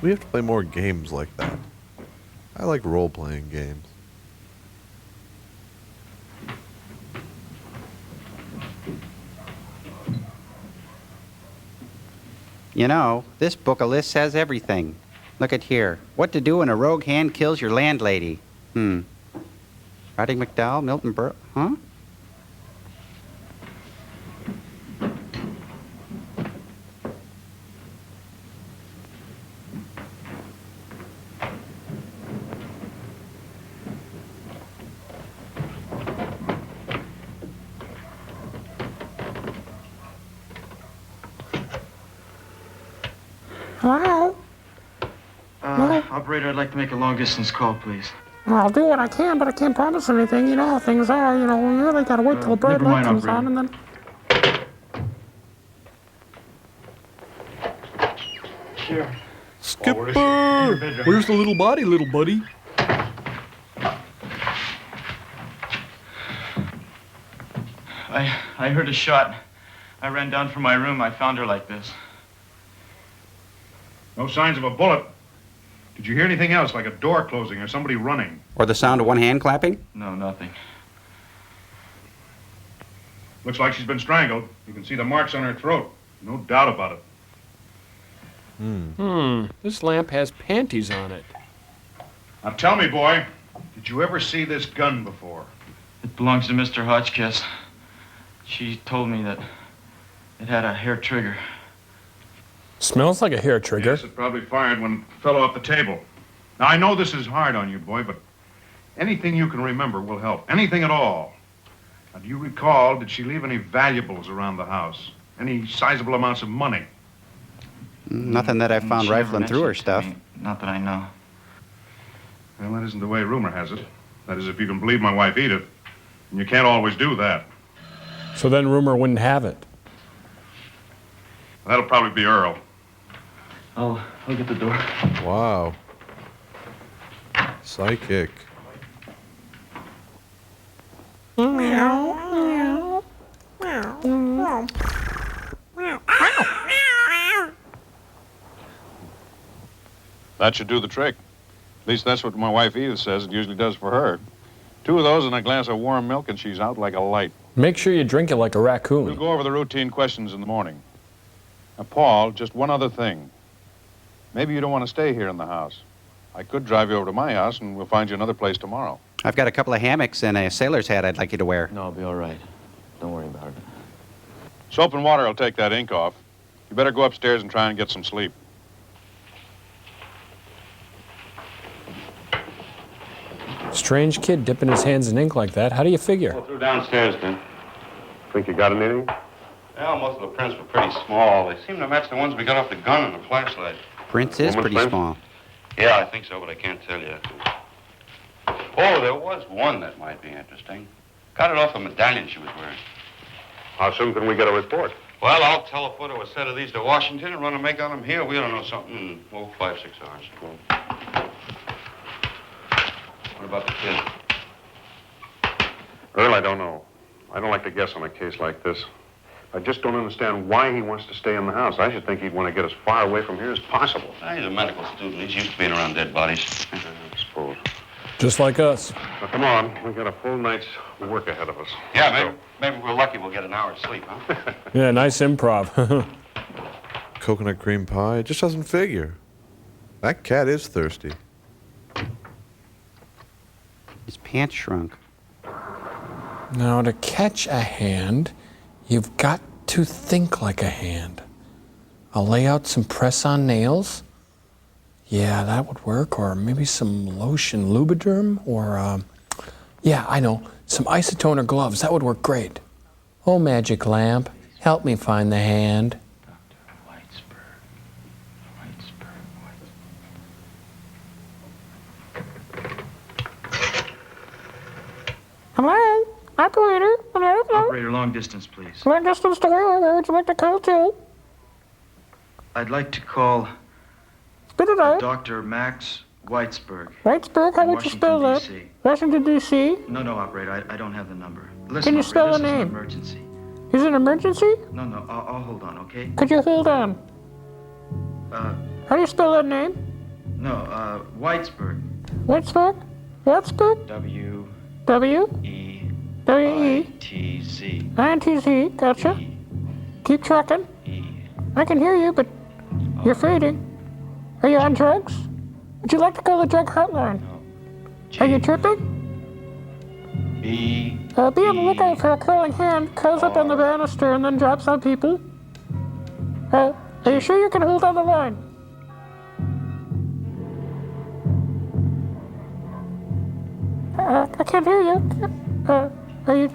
We have to play more games like that. I like role-playing games. You know, this book of lists has everything. Look at here. What to do when a rogue hand kills your landlady. Roddy McDowell, Milton Berle, huh? Hello? Operator, I'd like to make a long-distance call, please. I'll do what I can, but I can't promise anything. You know how things are. You know, we really gotta wait till the bright never light mind, comes operator. on and then... Sure. Skipper! Where's the little body, little buddy? I heard a shot. I ran down from my room. I found her like this. No signs of a bullet. Did you hear anything else, like a door closing or somebody running? Or the sound of one hand clapping? No, nothing. Looks like she's been strangled. You can see the marks on her throat. No doubt about it. This lamp has panties on it. Now tell me, boy, did you ever see this gun before? It belongs to Mr. Hotchkiss. She told me that it had a hair trigger. Smells like a hair trigger. Yes, it probably fired when it fell off the table. Now, I know this is hard on you, boy, but anything you can remember will help. Anything at all. Now, do you recall, did she leave any valuables around the house? Any sizable amounts of money? Nothing that I found She never rifling through her mentioned it to stuff. me. Not that I know. Well, that isn't the way rumor has it. That is, if you can believe my wife Edith. And you can't always do that. So then rumor wouldn't have it. That'll probably be Earl. I'll get the door. Wow. Psychic. That should do the trick. At least that's what my wife Edith says it usually does for her. 2 of those and a glass of warm milk and she's out like a light. Make sure you drink it like a raccoon. We'll go over the routine questions in the morning. Now, Paul, just one other thing. Maybe you don't want to stay here in the house. I could drive you over to my house and we'll find you another place tomorrow. I've got a couple of hammocks and a sailor's hat I'd like you to wear. No, I'll be all right. Don't worry about it. Soap and water will take that ink off. You better go upstairs and try and get some sleep. Strange kid dipping his hands in ink like that. How do you figure? Go through downstairs, then. Think you got anything? Well, most of the prints were pretty small. They seem to match the ones we got off the gun and the flashlight. Prince is Woman's pretty print? small. Yeah, I think so, but I can't tell you. Oh, there was one that might be interesting. Got it off a medallion she was wearing. How soon can we get a report? Well, I'll telephoto a set of these to Washington and run a make on them here. We ought to know something in, 5, 6 hours. What about the kid? Earl, I don't know. I don't like to guess on a case like this. I just don't understand why he wants to stay in the house. I should think he'd want to get as far away from here as possible. He's a medical student. He's used to being around dead bodies. I suppose. Just like us. Now, come on. We've got a full night's work ahead of us. Yeah, maybe we're lucky we'll get an hour's sleep, huh? Yeah, nice improv. Coconut cream pie. It just doesn't figure. That cat is thirsty. His pants shrunk. Now, to catch a hand, you've got to think like a hand. I'll lay out some press-on nails. Yeah, that would work. Or maybe some lotion, Lubriderm. Or, yeah, I know, some isotoner gloves. That would work great. Oh, magic lamp, help me find the hand. Hello? Operator? Hello? Operator, long distance, please. Long distance to where would you like to call to? I'd like to call Spit it out. Dr. Max Whitesburg. Whitesburg, how would you spell that? D.C. Washington, D.C.? No, operator, I don't have the number. Can you Listen, spell operator, the this is an name? emergency. Is it an emergency? No, I'll hold on, okay? Could you hold on? How do you spell that name? No, Whitesburg. Whitesburg? Whitesburg? W. W? W-E? T-Z. I-N-T-Z, gotcha. Keep trucking. I can hear you, but you're fading. Are you on drugs? Would you like to call the drug hotline? Are you tripping? B. Be on the lookout for a curling hand, curls up on the banister and then drops on people. Are you sure you can hold on the line? I can't hear you. Are you,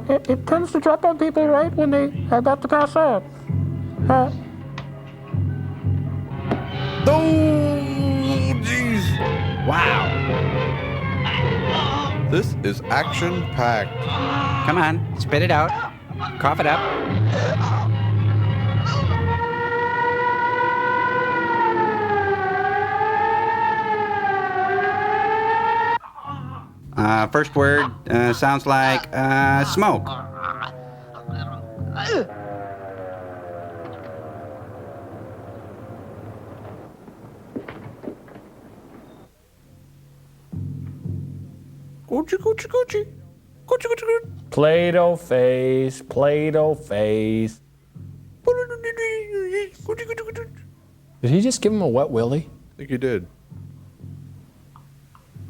it tends to drop on people right when they are about to pass out. Wow. This is action-packed. Come on, spit it out. Cough it up. First word sounds like smoke. Gucci, Gucci, Gucci. Gucci, Gucci, Gucci. Play-Doh face, Play-Doh face. Did he just give him a wet willy? I think he did.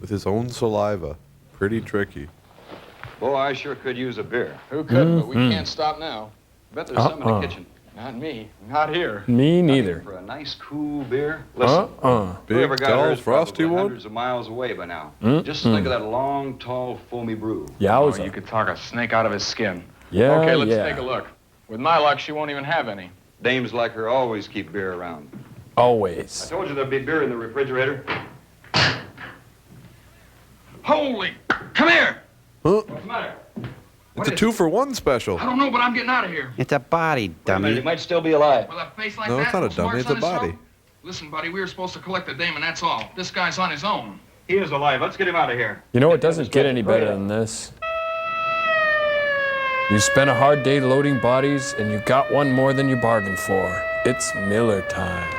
With his own saliva. Pretty tricky. Boy, I sure could use a beer. Who could, but we can't stop now. Bet there's some in the kitchen. Not me. Not here. Me neither. For a nice, cool beer. Listen, Big, whoever got tall, hers frosty probably one? hundreds of miles away by now. Just think of that long, tall, foamy brew. Yowza. Oh, you could talk a snake out of his skin. Yeah, Okay, let's yeah. take a look. With my luck, she won't even have any. Dames like her always keep beer around. I Always. told you there'd be beer in the refrigerator. Holy! Come here! Huh? What's the matter? It's a 2-for-1 special. I don't know, but I'm getting out of here. It's a body, He dummy. might still be alive. With a face like No, that, it's not a no dummy, marks it's a on his body. throat? Listen, buddy, we were supposed to collect the dame, and that's all. This guy's on his own. He is alive. Let's get him out of here. You know, it doesn't get any better than this. You spent a hard day loading bodies, and you got one more than you bargained for. It's Miller time.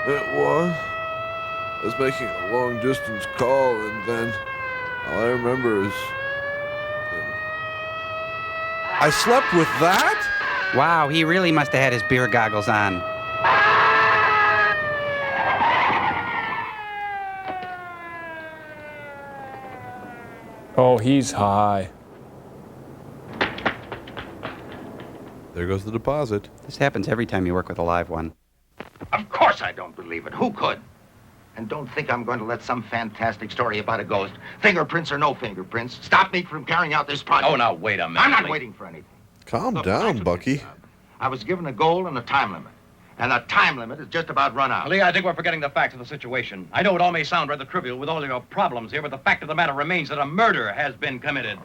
It was. I was making a long-distance call, and then all I remember is... I slept with that? Wow, he really must have had his beer goggles on. Oh, he's high. There goes the deposit. This happens every time you work with a live one. Of course I don't believe it. Who could? And don't think I'm going to let some fantastic story about a ghost, fingerprints or no fingerprints, stop me from carrying out this project. Oh, now, wait a minute. I'm not waiting for anything. Calm Look, down, Bucky. I was given a goal and a time limit. And the time limit is just about run out. Lee, I think we're forgetting the facts of the situation. I know it all may sound rather trivial with all your problems here, but the fact of the matter remains that a murder has been committed.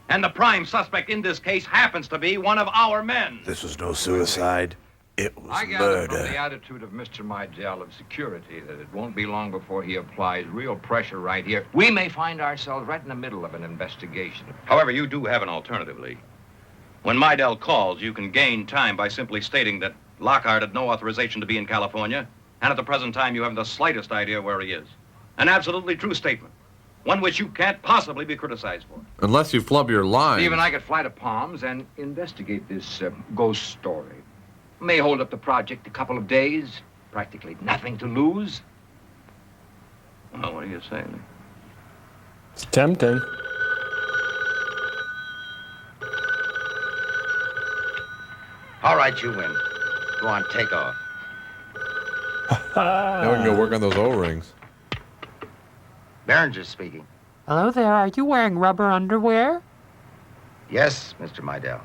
And the prime suspect in this case happens to be one of our men. This was no suicide. It was I gather from the murder. attitude of Mr. Mydell of security that it won't be long before he applies real pressure right here. We may find ourselves right in the middle of an investigation. However, you do have an alternative, Lee. When Mydell calls, you can gain time by simply stating that Lockhart had no authorization to be in California, and at the present time you haven't the slightest idea where he is. An absolutely true statement. One which you can't possibly be criticized for. Unless you flub your line. Steve and I could fly to Palms and investigate this ghost story. May hold up the project a couple of days. Practically nothing to lose. Well, what do you say, Lee? It's tempting. All right, you win. Go on, take off. Now we can go work on those O-rings. Behringer speaking. Hello there, are you wearing rubber underwear? Yes, Mr. Mydell.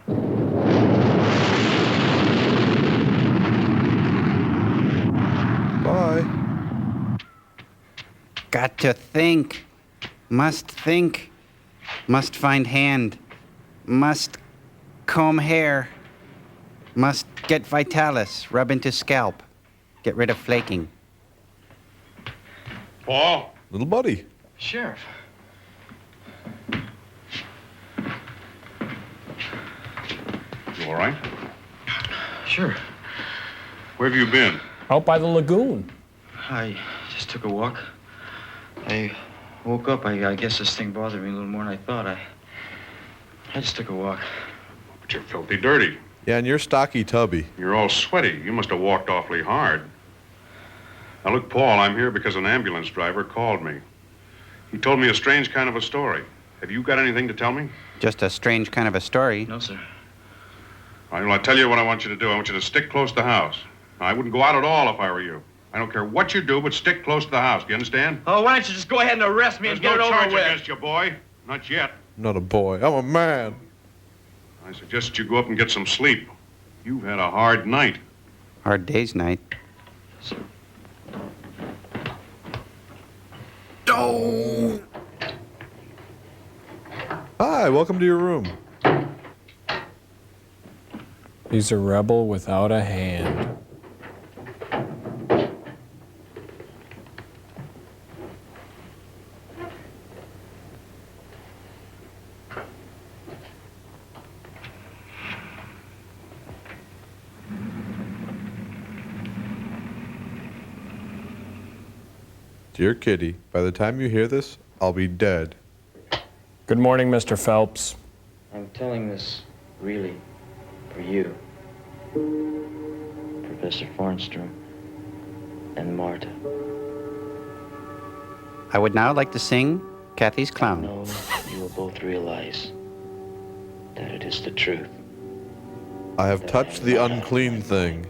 Bye. Got to think. Must think. Must find hand. Must comb hair. Must get Vitalis. Rub into scalp. Get rid of flaking. Paul? Little buddy. Sheriff. You all right? Sure. Where have you been? Out by the lagoon. I just took a walk. I woke up. I guess this thing bothered me a little more than I thought. I just took a walk. But you're filthy dirty. Yeah, and you're stocky tubby. You're all sweaty. You must have walked awfully hard. Now, look, Paul, I'm here because an ambulance driver called me. He told me a strange kind of a story. Have you got anything to tell me? Just a strange kind of a story. No, sir. All right, well, I'll tell you what I want you to do. I want you to stick close to the house. Now, I wouldn't go out at all if I were you. I don't care what you do, but stick close to the house. Do you understand? Oh, why don't you just go ahead and arrest me There's and get no it charge over with? against you, boy. Not yet. I'm not a boy. I'm a man. I suggest that you go up and get some sleep. You've had a hard night. Hard day's night. No! Hi, welcome to your room. He's a rebel without a hand. Dear Kitty, by the time you hear this, I'll be dead. Good morning, Mr. Phelps. I'm telling this really for you, Professor Farnstrom, and Marta. I would now like to sing Kathy's Clown. I know you will both realize that it is the truth. I have touched the unclean thing.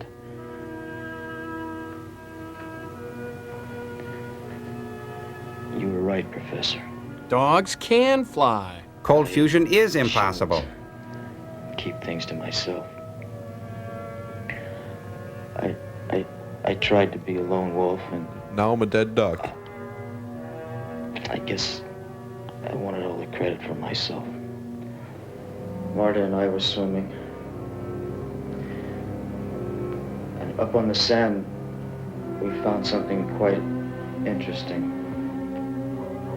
You were right, Professor. Dogs can fly. Cold fusion is impossible. Keep things to myself. I tried to be a lone wolf, and Now I'm a dead duck. I guess I wanted all the credit for myself. Marta and I were swimming, and up on the sand, we found something quite interesting.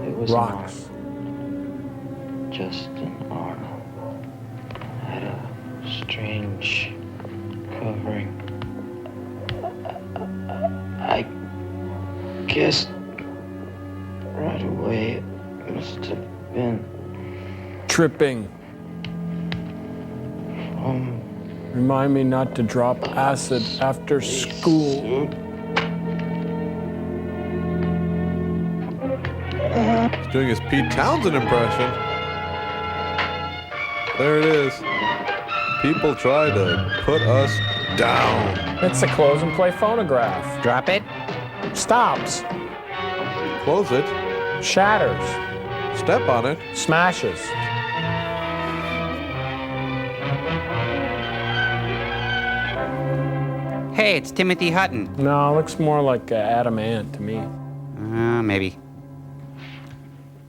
It was Rocks. an arm. Just an arm. Had a strange covering. I guess right away it must have been Tripping. from Remind me not to drop acid after school. He's doing his Pete Townsend impression. There it is. People try to put us down. It's a close and play phonograph. Drop it. Stops. Close it. Shatters. Step on it. Smashes. Hey, it's Timothy Hutton. No, it looks more like Adam Ant to me. Maybe.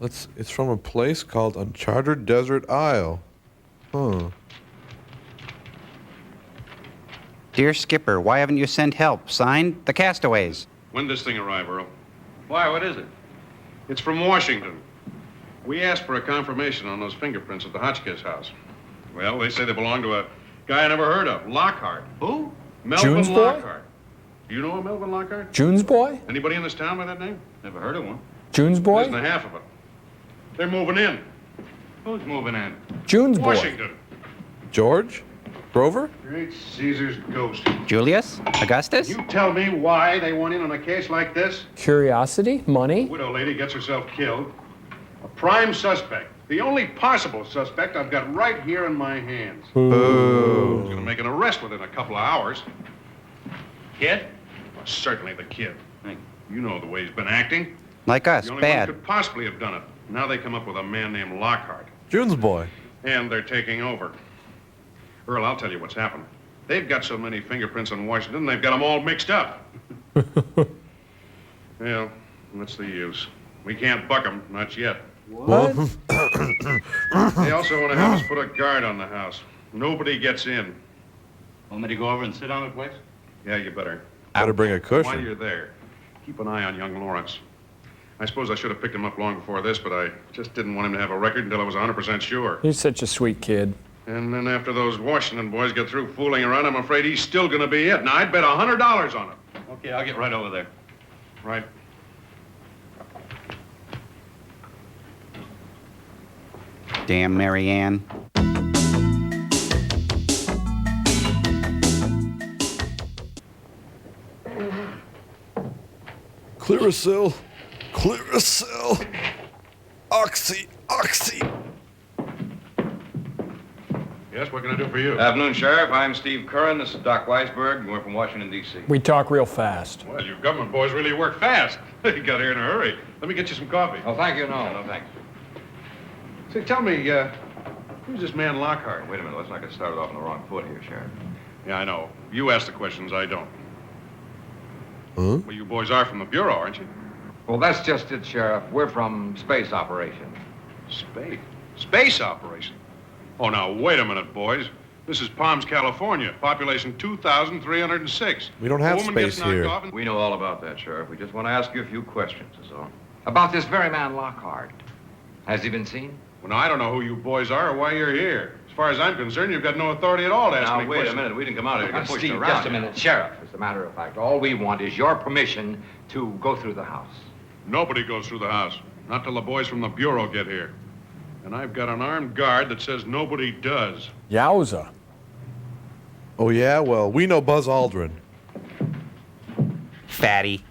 It's from a place called Uncharted Desert Isle. Huh. Dear Skipper, why haven't you sent help? Signed, the Castaways. When does this thing arrive, Earl? Why, what is it? It's from Washington. We asked for a confirmation on those fingerprints at the Hotchkiss house. Well, they say they belong to a guy I never heard of, Lockhart. Who? Melvin June's boy? Lockhart. Do you know a Melvin Lockhart? June's boy? Anybody in this town by that name? Never heard of one. June's boy? Isn't a half of it. They're moving in. Who's moving in? June's boy. Washington. George? Grover? Great Caesar's ghost. Julius? Augustus? You tell me why they went in on a case like this? Curiosity? Money? Widow lady gets herself killed. A prime suspect. The only possible suspect I've got right here in my hands. Boo. He's gonna make an arrest within a couple of hours. Kid? Well, certainly the kid. You know the way he's been acting. Like us, The only bad. one who could possibly have done it. Now they come up with a man named Lockhart. June's boy. And they're taking over. Earl, I'll tell you what's happened. They've got so many fingerprints on Washington, they've got them all mixed up. Well, what's the use? We can't buck them, not yet. What? They also want to have us put a guard on the house. Nobody gets in. Want me to go over and sit on the place? Yeah, you better. Gotta bring a While cushion. you're there, keep an eye on young Lawrence. I suppose I should have picked him up long before this, but I just didn't want him to have a record until I was 100% sure. He's such a sweet kid. And then after those Washington boys get through fooling around, I'm afraid he's still going to be it. Now, I'd bet $100 on it. Okay, I'll get right over there. Right. Damn Marianne. Clearasil. Clearasil. Oxy. Oxy. Yes, what can I do for you? Afternoon, Sheriff. I'm Steve Curran. This is Doc Weisberg. We're from Washington, D.C. We talk real fast. Well, you government boys really work fast. You got here in a hurry. Let me get you some coffee. Oh, thank you. No, thanks. Say, tell me, who's this man Lockhart? Wait a minute. Let's not get started off on the wrong foot here, Sheriff. Yeah, I know. You ask the questions, I don't. Huh? Well, you boys are from the Bureau, aren't you? Well, that's just it, Sheriff. We're from space operations. Space? Space operation? Oh, now, wait a minute, boys. This is Palms, California. Population 2,306. We don't have A woman gets space knocked here. off and- We know all about that, Sheriff. We just want to ask you a few questions, is all. About this very man, Lockhart. Has he been seen? Well, now, I don't know who you boys are or why you're here. As far as I'm concerned, you've got no authority at all to ask Now, me wait a questions. minute. We didn't come out here to get pushed Steve, around. just a minute. Sheriff, as a matter of fact, all we want is your permission to go through the house. Nobody goes through the house. Not till the boys from the Bureau get here. And I've got an armed guard that says nobody does. Yowza. Oh, yeah? Well, we know Buzz Aldrin. Fatty.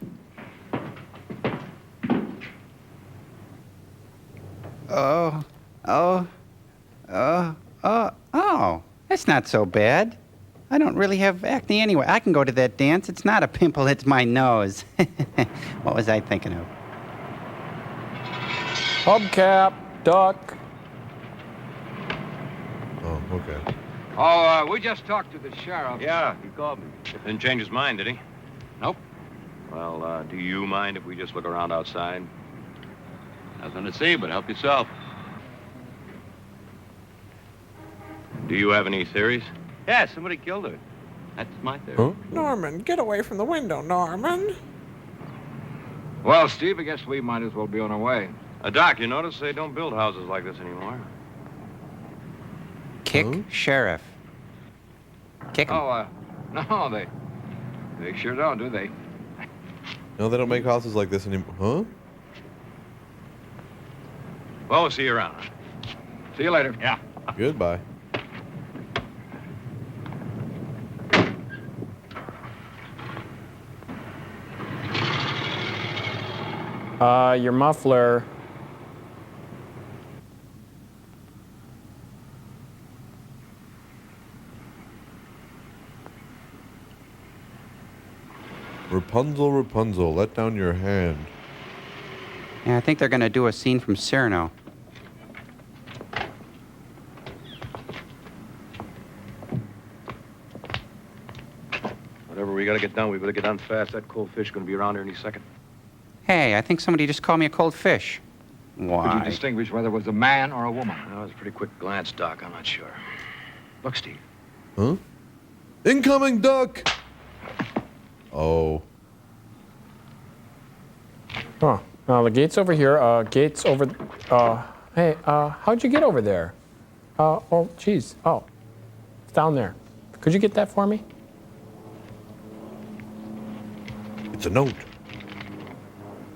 Oh, that's not so bad. I don't really have acne anyway. I can go to that dance. It's not a pimple, it's my nose. What was I thinking of? Hubcap, duck. Oh, okay. Oh, we just talked to the sheriff. Yeah, he called me. Didn't change his mind, did he? Nope. Well, do you mind if we just look around outside? Nothing to see, but help yourself. Do you have any theories? Yeah, somebody killed her. That's my theory. Huh? Norman, get away from the window, Norman. Well, Steve, I guess we might as well be on our way. Doc, you notice they don't build houses like this anymore. Kick sheriff. Kick him. Oh, no, they sure don't, do they? No, they don't make houses like this anymore. Huh? Well, we'll see you around. See you later. Yeah. Goodbye. Your muffler. Rapunzel, Rapunzel, let down your hand. Yeah, I think they're going to do a scene from Cyrano. Whatever we got to get done, we better get done fast. That cold fish going to be around here any second. Hey, I think somebody just called me a cold fish. Could you Why? distinguish whether it was a man or a woman? That was a pretty quick glance, Doc. I'm not sure. Look, Steve. Huh? Incoming duck! Oh. Huh. Now the gate's over here. Gate's over. Hey, how'd you get over there? Oh, geez. Oh, it's down there. Could you get that for me? It's a note.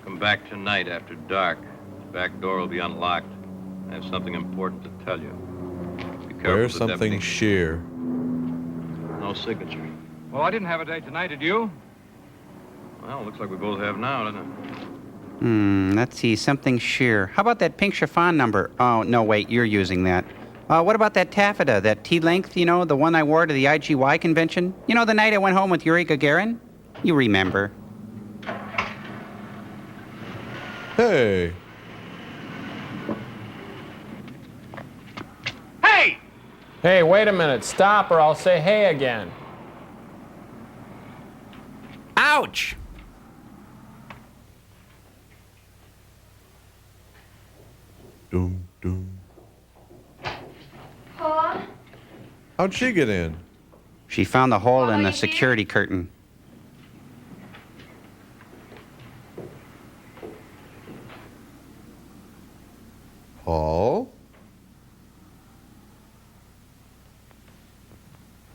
Come back tonight after dark. The back door will be unlocked. I have something important to tell you. Be careful Wear of the something deputy. sheer. No signature. Well, I didn't have a date tonight, did you? Well, looks like we both have now, doesn't it? Let's see, something sheer. How about that pink chiffon number? Oh, no, wait, you're using that. What about that taffeta, that T-length, you know, the one I wore to the IGY convention? You know, the night I went home with Yuri Gagarin? You remember. Hey. Hey! Hey, wait a minute. Stop or I'll say hey again. Ouch! Doom, doom. Paul? How'd she get in? She found the hole in the security curtain. Paul?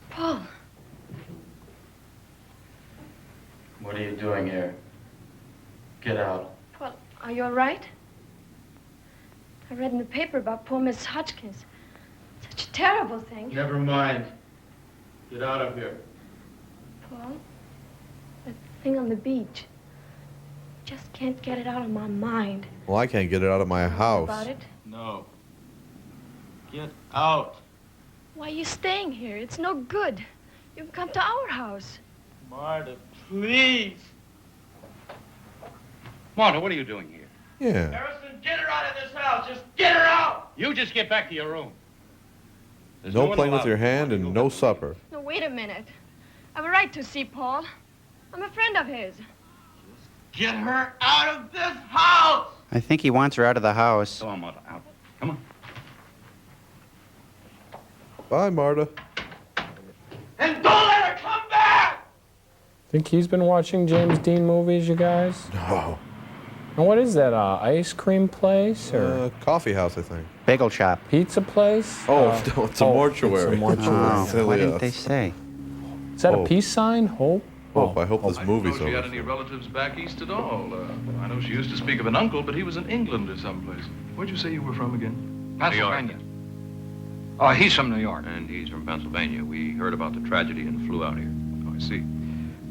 Paul. What are you doing here? Get out. Well, are you all right? I read in the paper about poor Miss Hotchkiss. Such a terrible thing. Never mind. Get out of here. Paul, that thing on the beach. Just can't get it out of my mind. Well, I can't get it out of my house. About it. No. Get out. Why are you staying here? It's no good. You can come to our house. Marta, please. Marta, what are you doing here? Yeah. Harrison, get her out of this house. Just get her out. You just get back to your room. There's No one playing with allowed. your hand and no supper. No, wait a minute. I have a right to see Paul. I'm a friend of his. Get her out of this house! I think he wants her out of the house. Come on, Marta, out. Come on. Bye, Marta. And don't let her come back! Think he's been watching James Dean movies, you guys? No. And what is that, ice cream place or Coffee house, I think. Bagel shop. pizza place? Oh, no, it's a mortuary. It's a mortuary. Oh, why didn't they say? Is that a peace sign? Hope? Hope. I hope this movie's I don't know if she had over. any relatives back east at all. I know she used to speak of an uncle, but he was in England or someplace. Where'd you say you were from again? Pennsylvania. Oh, he's from New York. And he's from Pennsylvania. We heard about the tragedy and flew out here. Oh, I see.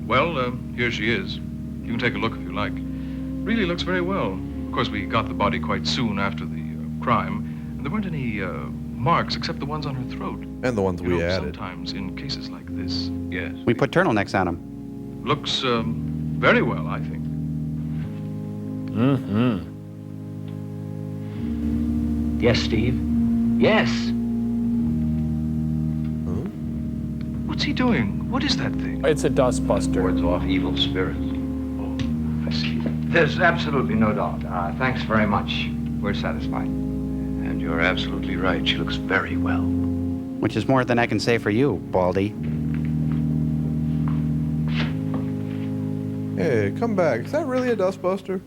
Well, here she is. You can take a look if you like. Really looks very well. Of course, we got the body quite soon after the crime. And there weren't any marks except the ones on her throat. And the ones we added. Sometimes in cases like this, yes. We put turtlenecks on him. Looks very well, I think. Mm-hmm. Yes, Steve. Yes. What's he doing? What is that thing? It's a dustbuster. Wards off evil spirits. I see. There's absolutely no doubt. Thanks very much. We're satisfied. And you're absolutely right. She looks very well. Which is more than I can say for you, Baldy. Hey, come back. Is that really a dustbuster?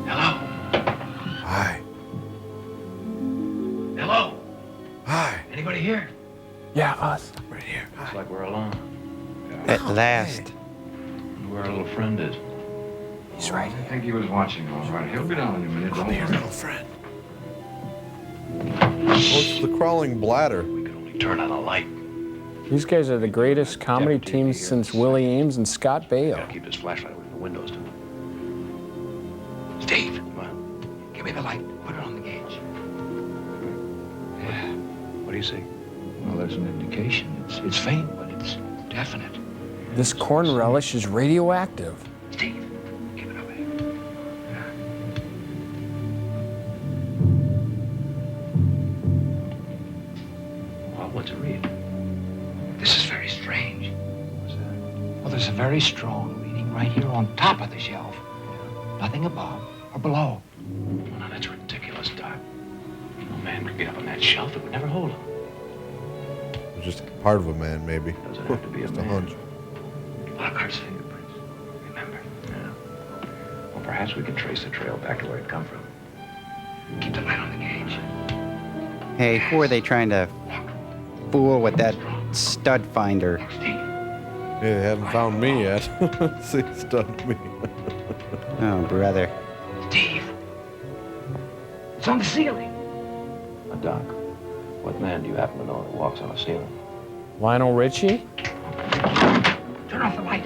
Hello? Hi. Hello? Hi. Anybody here? Yeah, us. Right here. Looks like we're alone. At last. And where our little friend is. He's right I here. think he was watching all right. He'll be down in a minute. Come Don't here, worry. little friend. Oh, it's the crawling bladder. We could only turn on a light. These guys are the greatest comedy teams since Willie Ames and Scott Baio. Gotta keep this flashlight away from the windows, too. Steve, come on. Give me the light. Put it on the gauge. Yeah. What do you see? Well, there's an indication. It's faint, but it's definite. This corn relish is radioactive. Steve, give it away. Well, what's it read? This is very strange. What's that? Well, there's a very strong reading right here on top of the shelf. Nothing above or below. Well, now that's ridiculous, Doc. No man could get up on that shelf. It would never hold him. It's just part of a man, maybe. Doesn't have to be a Just man. a hunch. Lockhart's fingerprints. Remember? Yeah. Well, perhaps we can trace the trail back to where it come from. Keep the light on the gauge. Hey, who are they trying to fool with that stud finder? Yeah, they haven't found me yet. See, stunned me. Oh, brother. Steve! It's on the ceiling. Now, Doc, what man do you happen to know that walks on a ceiling? Lionel Richie? Turn off the light.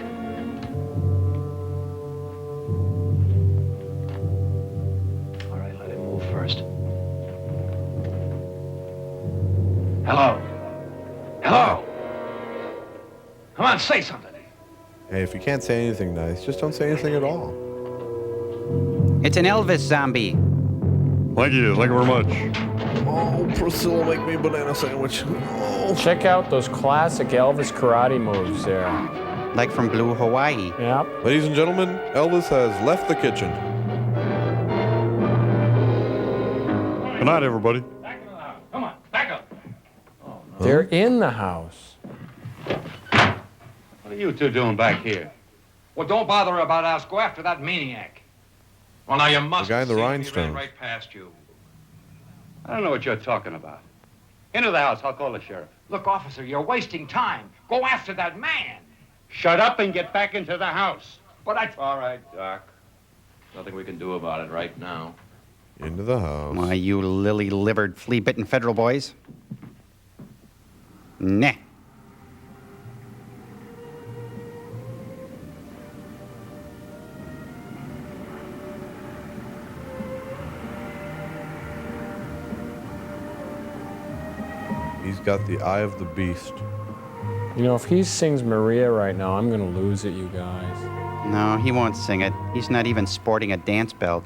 All right, let him move first. Hello? Hello? Come on, say something. Hey, if you can't say anything nice, just don't say anything at all. It's an Elvis zombie. Thank you very much. Oh, Priscilla, make me a banana sandwich. Oh. Check out those classic Elvis karate moves there. Like from Blue Hawaii. Yep. Ladies and gentlemen, Elvis has left the kitchen. Good night, everybody. Back into the house. Come on, back up. They're in the house. What are you two doing back here? Well, don't bother about us. Go after that maniac. Well, now you must. The guy in the He ran rhinestones. right past you. I don't know what you're talking about. Into the house. I'll call the sheriff. Look, officer, you're wasting time. Go after that man. Shut up and get back into the house. But I... All right, Doc. Nothing we can do about it right now. Into the house. Why, you lily-livered, flea-bitten federal boys. Nah. He's got the eye of the beast. You know, if he sings Maria right now, I'm gonna lose it, you guys. No, he won't sing it. He's not even sporting a dance belt.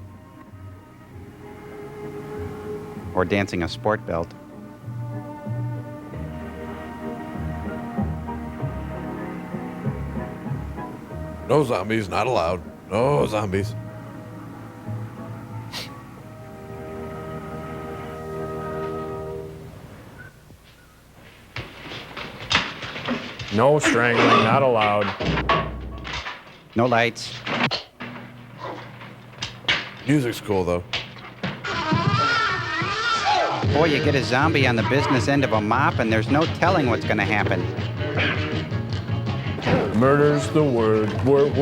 Or dancing a sport belt. No zombies, not allowed. No zombies. No strangling, not allowed. No lights. Music's cool, though. Boy, you get a zombie on the business end of a mop, and there's no telling what's going to happen. Murder's the word, word.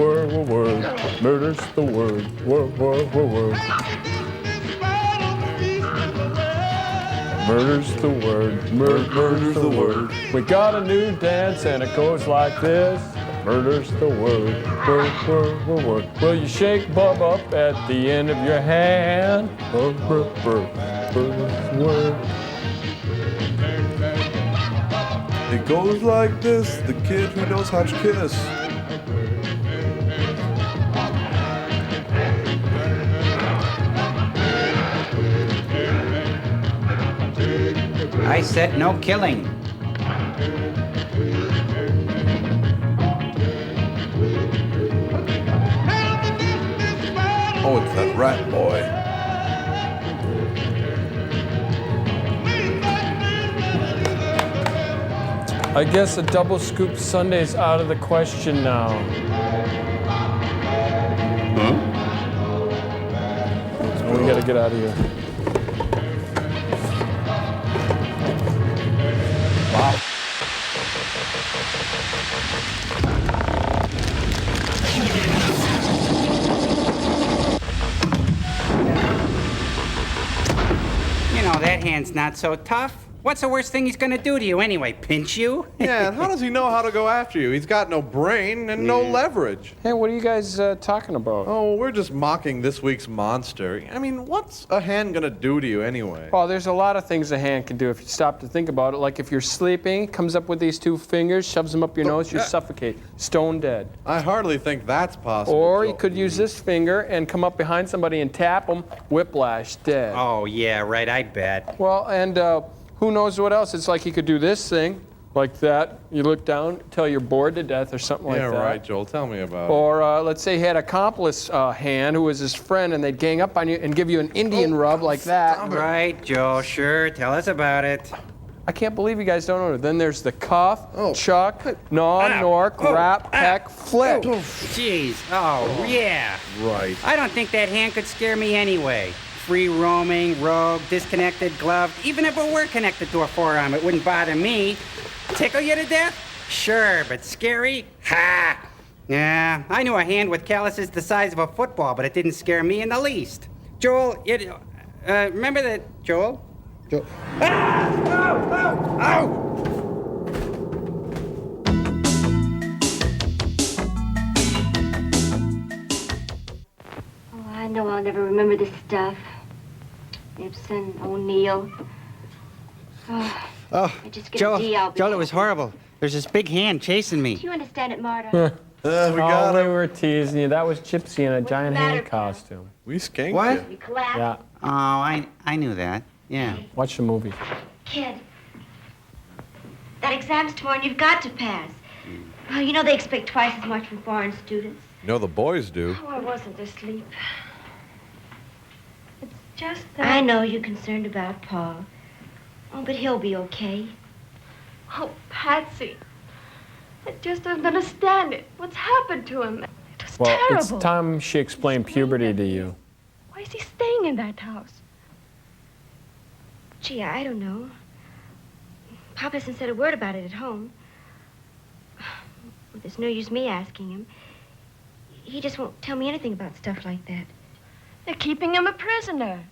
Murder's the word, word. Murder's the word, murder's the word. We got a new dance and it goes like this. Murder's the word, word. Will you shake Bub up at the end of your hand? Murder's the word. It goes like this, the kid who knows how to kiss. I said no killing. Oh, it's that rat boy. I guess a double scoop Sunday's out of the question now. So we gotta get out of here. Wow. You know, that hand's not so tough. What's the worst thing he's gonna do to you anyway? Pinch you? Yeah, and how does he know how to go after you? He's got no brain and no leverage. Hey, what are you guys talking about? Oh, we're just mocking this week's monster. I mean, what's a hand gonna do to you anyway? Well, there's a lot of things a hand can do if you stop to think about it. Like if you're sleeping, comes up with these two fingers, shoves them up your nose, you suffocate. Stone dead. I hardly think that's possible. Or you could use this finger and come up behind somebody and tap them, whiplash, dead. Oh, yeah, right, I bet. Well, and who knows what else? It's like you could do this thing, like that. You look down till you're bored to death or something like that. Yeah, right, Joel. Tell me about it. Or let's say he had an accomplice hand who was his friend, and they'd gang up on you and give you an Indian rub like that. Right, Joe, sure. Tell us about it. I can't believe you guys don't know it. Then there's the cuff, chuck, gnaw, nork, wrap, peck, flip. Jeez. Oh, yeah. Right. I don't think that hand could scare me anyway. Free roaming, rogue, disconnected, gloved. Even if it were connected to a forearm, it wouldn't bother me. Tickle you to death? Sure, but scary? Ha! Yeah, I knew a hand with calluses the size of a football, but it didn't scare me in the least. Joel, remember that, Joel? Joel. Ah! Ow! Ow! Ow! Oh, I know I'll never remember this stuff. Ibsen, O'Neill. Oh, I just get a D, I'll be Joel, it was happy. horrible. There's this big hand chasing me. Do you understand it, Marta? We were teasing you. That was Gypsy in a giant hand costume. We skanked What? You collapsed. Yeah. Oh, I knew that. Yeah. Watch the movie. Kid, that exam's tomorrow and you've got to pass. Oh, you know they expect twice as much from foreign students. You know the boys do. Oh, I wasn't asleep. It's just that... I know you're concerned about Paul. Oh, but he'll be okay. Oh, Patsy. I just don't understand it. What's happened to him? It was Well, terrible. it's time she explained puberty to you. Why is he staying in that house? Gee, I don't know. Papa hasn't said a word about it at home. Well, there's no use me asking him. He just won't tell me anything about stuff like that. They're keeping him a prisoner.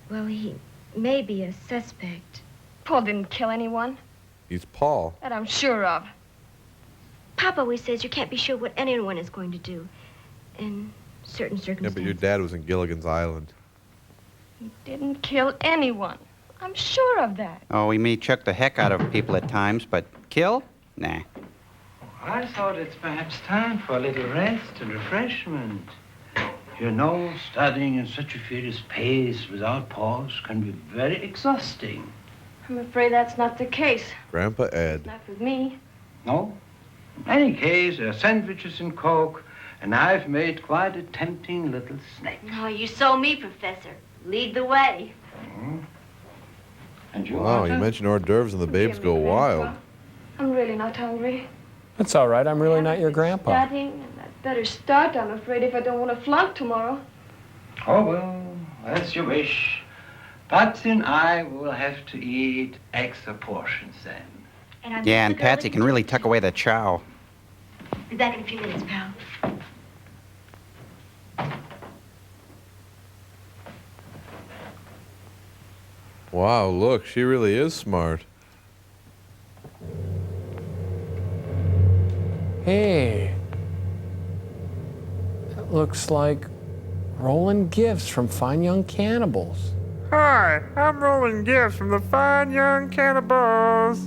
Well, he may be a suspect. Paul didn't kill anyone. He's Paul. That I'm sure of. Papa always says you can't be sure what anyone is going to do in certain Yeah, circumstances. but your dad was in Gilligan's Island. He didn't kill anyone. I'm sure of that. Oh, he may chuck the heck out of people at times, but kill? Nah. I thought it's perhaps time for a little rest and refreshment. You know, studying in such a furious pace without pause can be very exhausting. I'm afraid that's not the case. Grandpa Ed. Not with me. No? In any case, there are sandwiches and Coke, And I've made quite a tempting little snake. Oh, you saw me, Professor. Lead the way. And you Wow, want you to? mentioned hors d'oeuvres and the babes go wild. I'm really not hungry. That's all right. I'm really not your grandpa. Studying, and I'd better start, I'm afraid, if I don't want to flunk tomorrow. Oh, well, as you wish. Patsy and I will have to eat extra portions then. Yeah, and Patsy can really tuck away the chow. Be back in a few minutes, pal. Wow, look, she really is smart. Hey. That looks like rolling gifts from Fine Young Cannibals. Hi, I'm rolling gifts from the Fine Young Cannibals.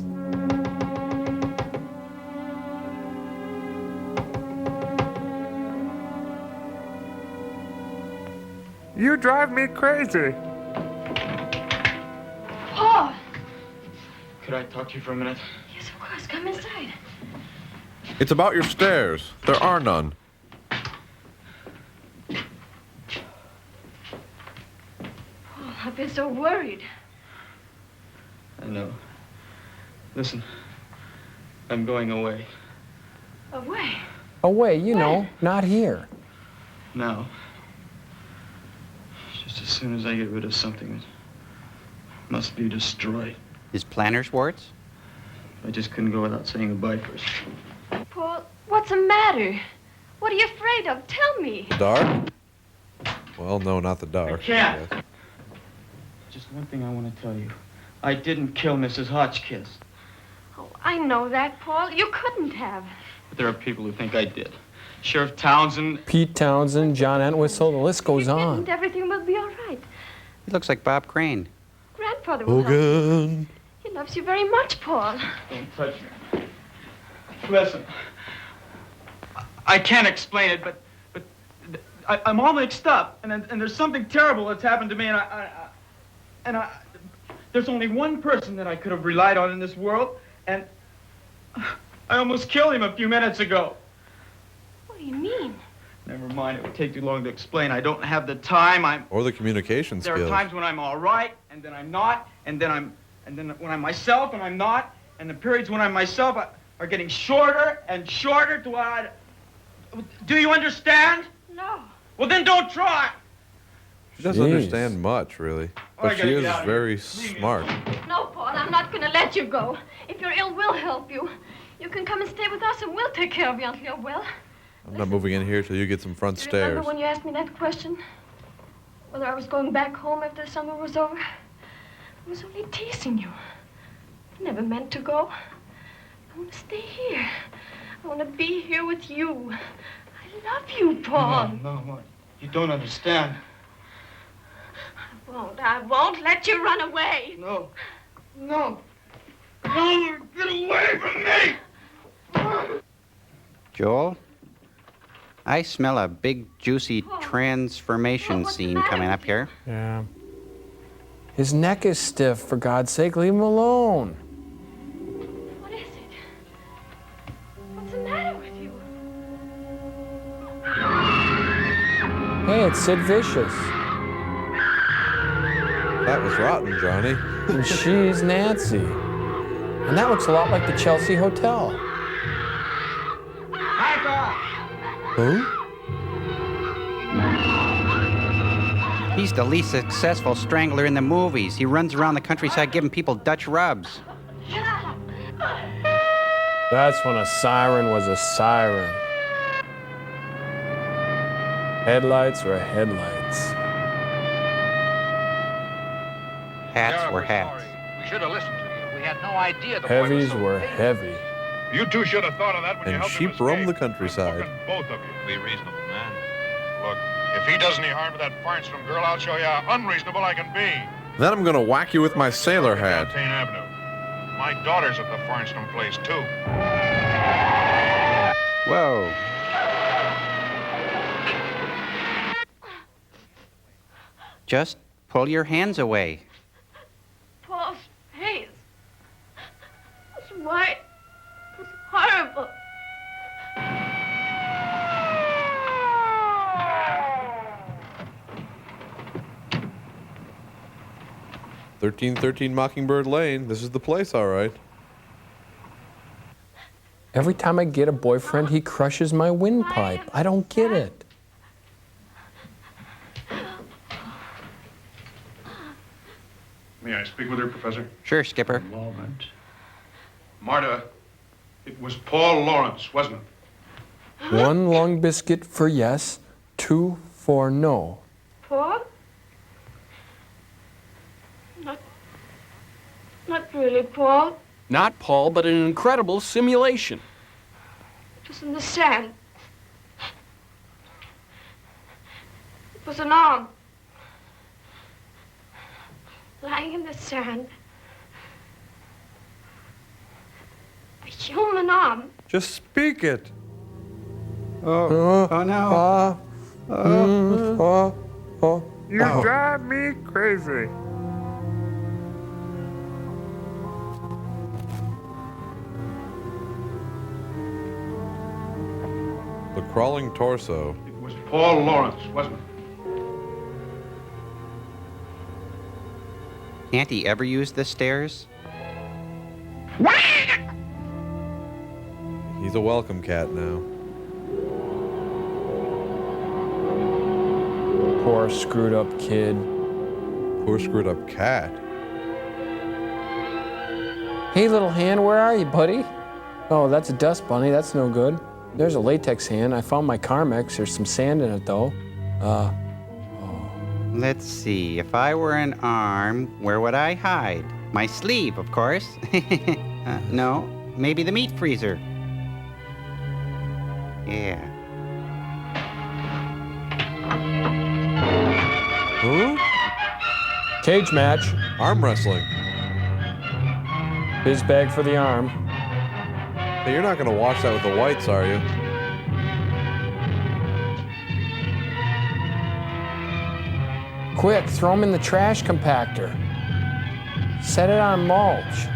You drive me crazy. Paul! Could I talk to you for a minute? Yes, of course. Come inside. It's about your stairs. There are none. Paul, I've been so worried. I know. Listen, I'm going away. Away? Away, you know, not here. Now. Just as soon as I get rid of something that must be destroyed. His planner's warts? I just couldn't go without saying goodbye first. Paul, what's the matter? What are you afraid of? Tell me. Dark? Well, no, not the dark. I can't. Just one thing I want to tell you. I didn't kill Mrs. Hotchkiss. Oh, I know that, Paul. You couldn't have. But there are people who think I did. Sheriff Townsend. Pete Townsend, John Entwistle, the list goes on. And everything will be all right. He looks like Bob Crane. Grandfather will help you. Hogan. He loves you very much, Paul. Don't touch me. Listen. I can't explain it, but I'm all mixed up, and there's something terrible that's happened to me, and there's only one person that I could have relied on in this world, and I almost killed him a few minutes ago. What do you mean? Never mind, it would take too long to explain. I don't have the time. Or the communication There skills. are times when I'm all right, and then I'm not, and then when I'm myself and I'm not, and the periods when I'm myself are getting shorter and shorter to what Do you understand? No. Well, then don't try. She doesn't understand much, really. I But gotta she get is out of here. very smart. No, Paul, I'm not going to let you go. If you're ill, we'll help you. You can come and stay with us, and we'll take care of you until you're well. I'm not moving in here till you get some front stairs. Remember when you asked me that question? Whether I was going back home after the summer was over? I was only teasing you. I never meant to go. I want to stay here. I want to be here with you. I love you, Paul. No, you don't understand. I won't let you run away. No. No, get away from me! Joel? I smell a big, juicy transformation scene coming up here. Yeah. His neck is stiff, for God's sake, leave him alone. What is it? What's the matter with you? Hey, it's Sid Vicious. That was rotten, Johnny. And she's Nancy. And that looks a lot like the Chelsea Hotel. Who? He's the least successful strangler in the movies. He runs around the countryside giving people Dutch rubs. That's when a siren was a siren. Headlights were headlights. Hats were hats. We should have listened to you. We had no idea the Heavies were heavy. You two should have thought of that when you And helped him sheep roam the escape. countryside. Both of you. Be reasonable, man. Look, if he does any harm to that Farnstrom girl, I'll show you how unreasonable I can be. Then I'm gonna whack you with my sailor hat. Down Tain Avenue. My daughter's at the Farnstrom place, too. Whoa. Just pull your hands away. Paul's face. It's white. It's horrible. 1313 Mockingbird Lane. This is the place, all right. Every time I get a boyfriend, he crushes my windpipe. I don't get it. May I speak with her, Professor? Sure, Skipper. Moment. Marta, it was Paul Lawrence, wasn't it? 1 long biscuit for yes, 2 for no. Paul? Not really, Paul. Not Paul, but an incredible simulation. It was in the sand. It was an arm. Lying in the sand. A human arm. Just speak it. Oh no. You drive me crazy. The crawling torso. It was Paul Lawrence, wasn't it? Can't he ever use the stairs? He's a welcome cat now. Poor screwed up kid. Poor screwed up cat. Hey, little hand, where are you, buddy? Oh, that's a dust bunny. That's no good. There's a latex hand. I found my Carmex. There's some sand in it, though. Let's see. If I were an arm, where would I hide? My sleeve, of course. No, maybe the meat freezer. Yeah. Who? Cage match. Arm wrestling. Biz bag for the arm. Hey, you're not going to watch that with the whites, are you? Quick, throw them in the trash compactor. Set it on mulch.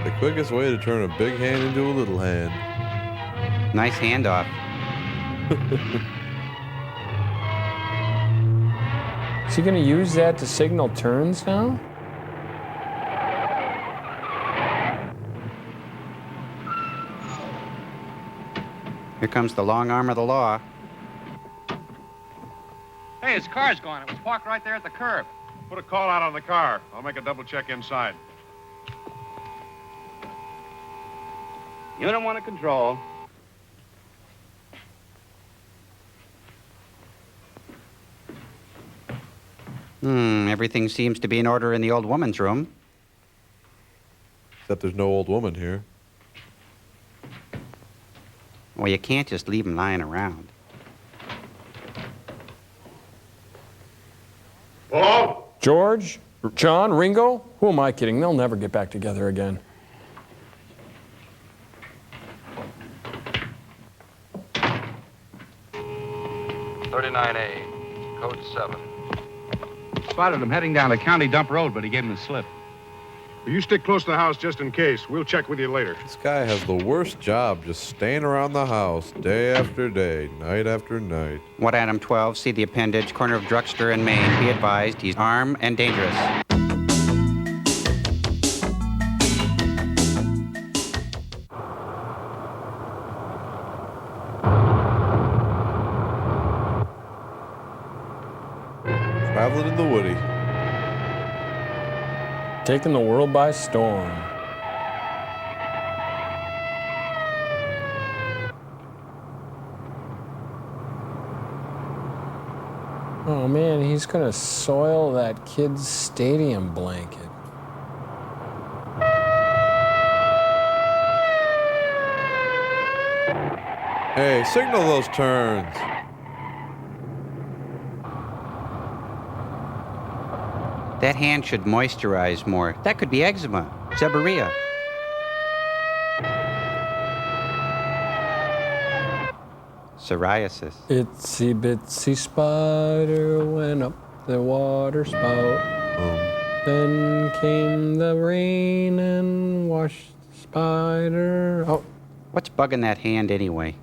The quickest way to turn a big hand into a little hand. Nice handoff. Is he going to use that to signal turns now? Here comes the long arm of the law. Hey, his car's gone. It was parked right there at the curb. Put a call out on the car. I'll make a double check inside. Unit 1 to control. Everything seems to be in order in the old woman's room. Except there's no old woman here. Well, you can't just leave them lying around. Paul? George? John? Ringo? Who am I kidding? They'll never get back together again. .39A, code 7. Spotted him heading down the county dump road, but he gave him the slip. You stick close to the house just in case. We'll check with you later. This guy has the worst job, just staying around the house day after day, night after night. What Adam 12? See the appendage, corner of Druckster and Main. Be advised, he's armed and dangerous. Traveling in the woody. Taking the world by storm. Oh man, he's gonna soil that kid's stadium blanket. Hey, signal those turns. That hand should moisturize more. That could be eczema, seborrhea. Psoriasis. Itsy bitsy spider went up the water spout. Then came the rain and washed the spider. Oh, What's bugging that hand anyway?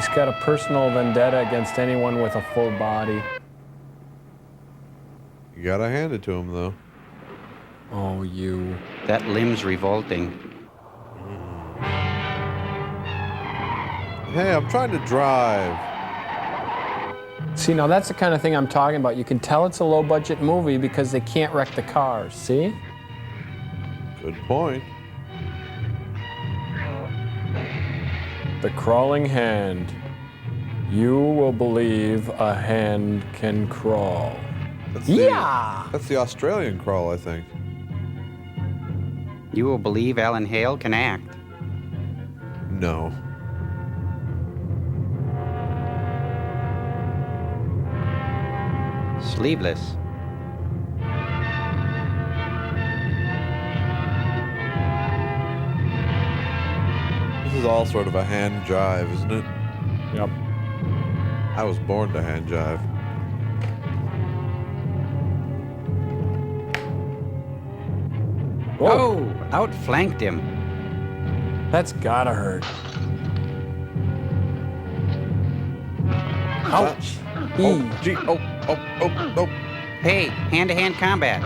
you He's got a personal vendetta against anyone with a full body. You gotta hand it to him, though. Oh, you. That limb's revolting. Hey, I'm trying to drive. See, now that's the kind of thing I'm talking about. You can tell it's a low-budget movie because they can't wreck the cars, see? Good point. The crawling hand. You will believe a hand can crawl. That's the Australian crawl, I think. You will believe Alan Hale can act. No. Sleeveless. This is all sort of a hand jive, isn't it? Yep. I was born to hand jive. Oh, outflanked him. That's gotta hurt. Ouch. Oh, gee. Oh. Hey, hand-to-hand combat.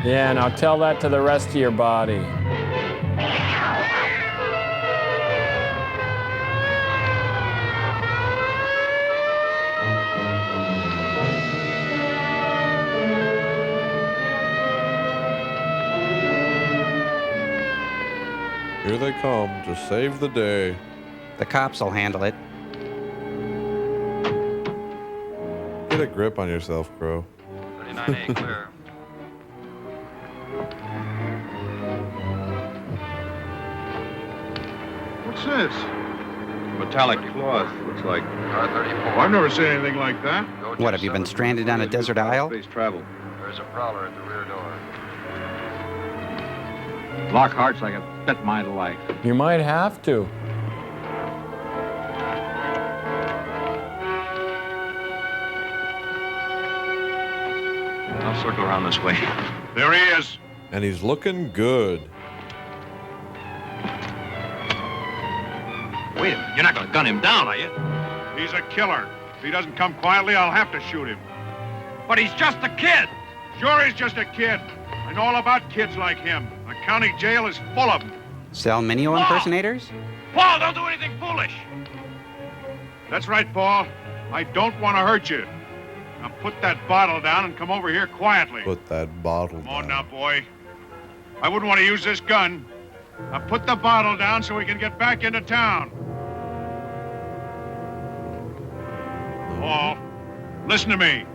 Yeah, now tell that to the rest of your body. Here they come to save the day. The cops will handle it. Get a grip on yourself, Crow. 39A clear. What's this? Metallic cloth, looks like. Oh, I've never seen anything like that. What, have you been stranded on a desert isle? Space travel. There's a prowler at the rear door. Lockhart's like a pet my life. You might have to. I'll circle around this way. There he is. And he's looking good. Wait a minute, you're not gonna gun him down, are you? He's a killer. If he doesn't come quietly, I'll have to shoot him. But he's just a kid. Sure, he's just a kid. I know all about kids like him. The county jail is full of them. Salminio impersonators? Paul, don't do anything foolish. That's right, Paul. I don't want to hurt you. Now put that bottle down and come over here quietly. Put that bottle Come on now, boy. I wouldn't want to use this gun. Now put the bottle down so we can get back into town. Paul, listen to me.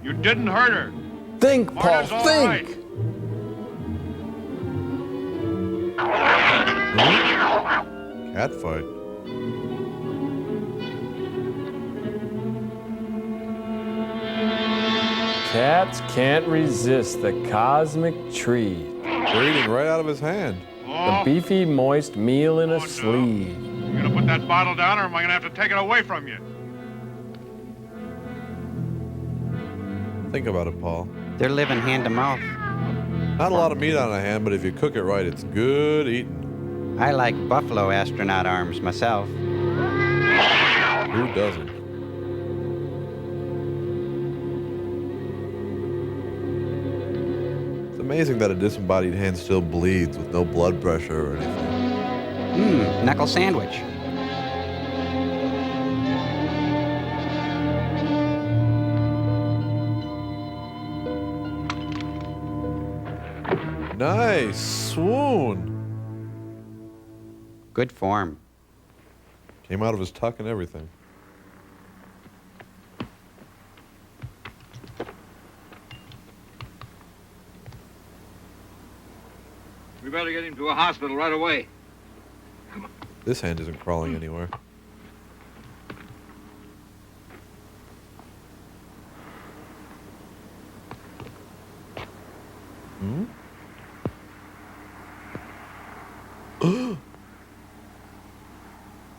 You didn't hurt her. Think, Paul, Marta's all think. right. Cat fight. Cats can't resist the cosmic treat. They're eating right out of his hand. The beefy, moist meal in a sleeve. You gonna put that bottle down, or am I gonna have to take it away from you? Think about it, Paul. They're living hand to mouth. Not a lot of meat on a hand, but if you cook it right, it's good eating. I like buffalo astronaut arms myself. Who doesn't? It's amazing that a disembodied hand still bleeds with no blood pressure or anything. Knuckle sandwich. Nice. Swoon. Good form. Came out of his tuck and everything. We better get him to a hospital right away. This hand isn't crawling anywhere. Hmm?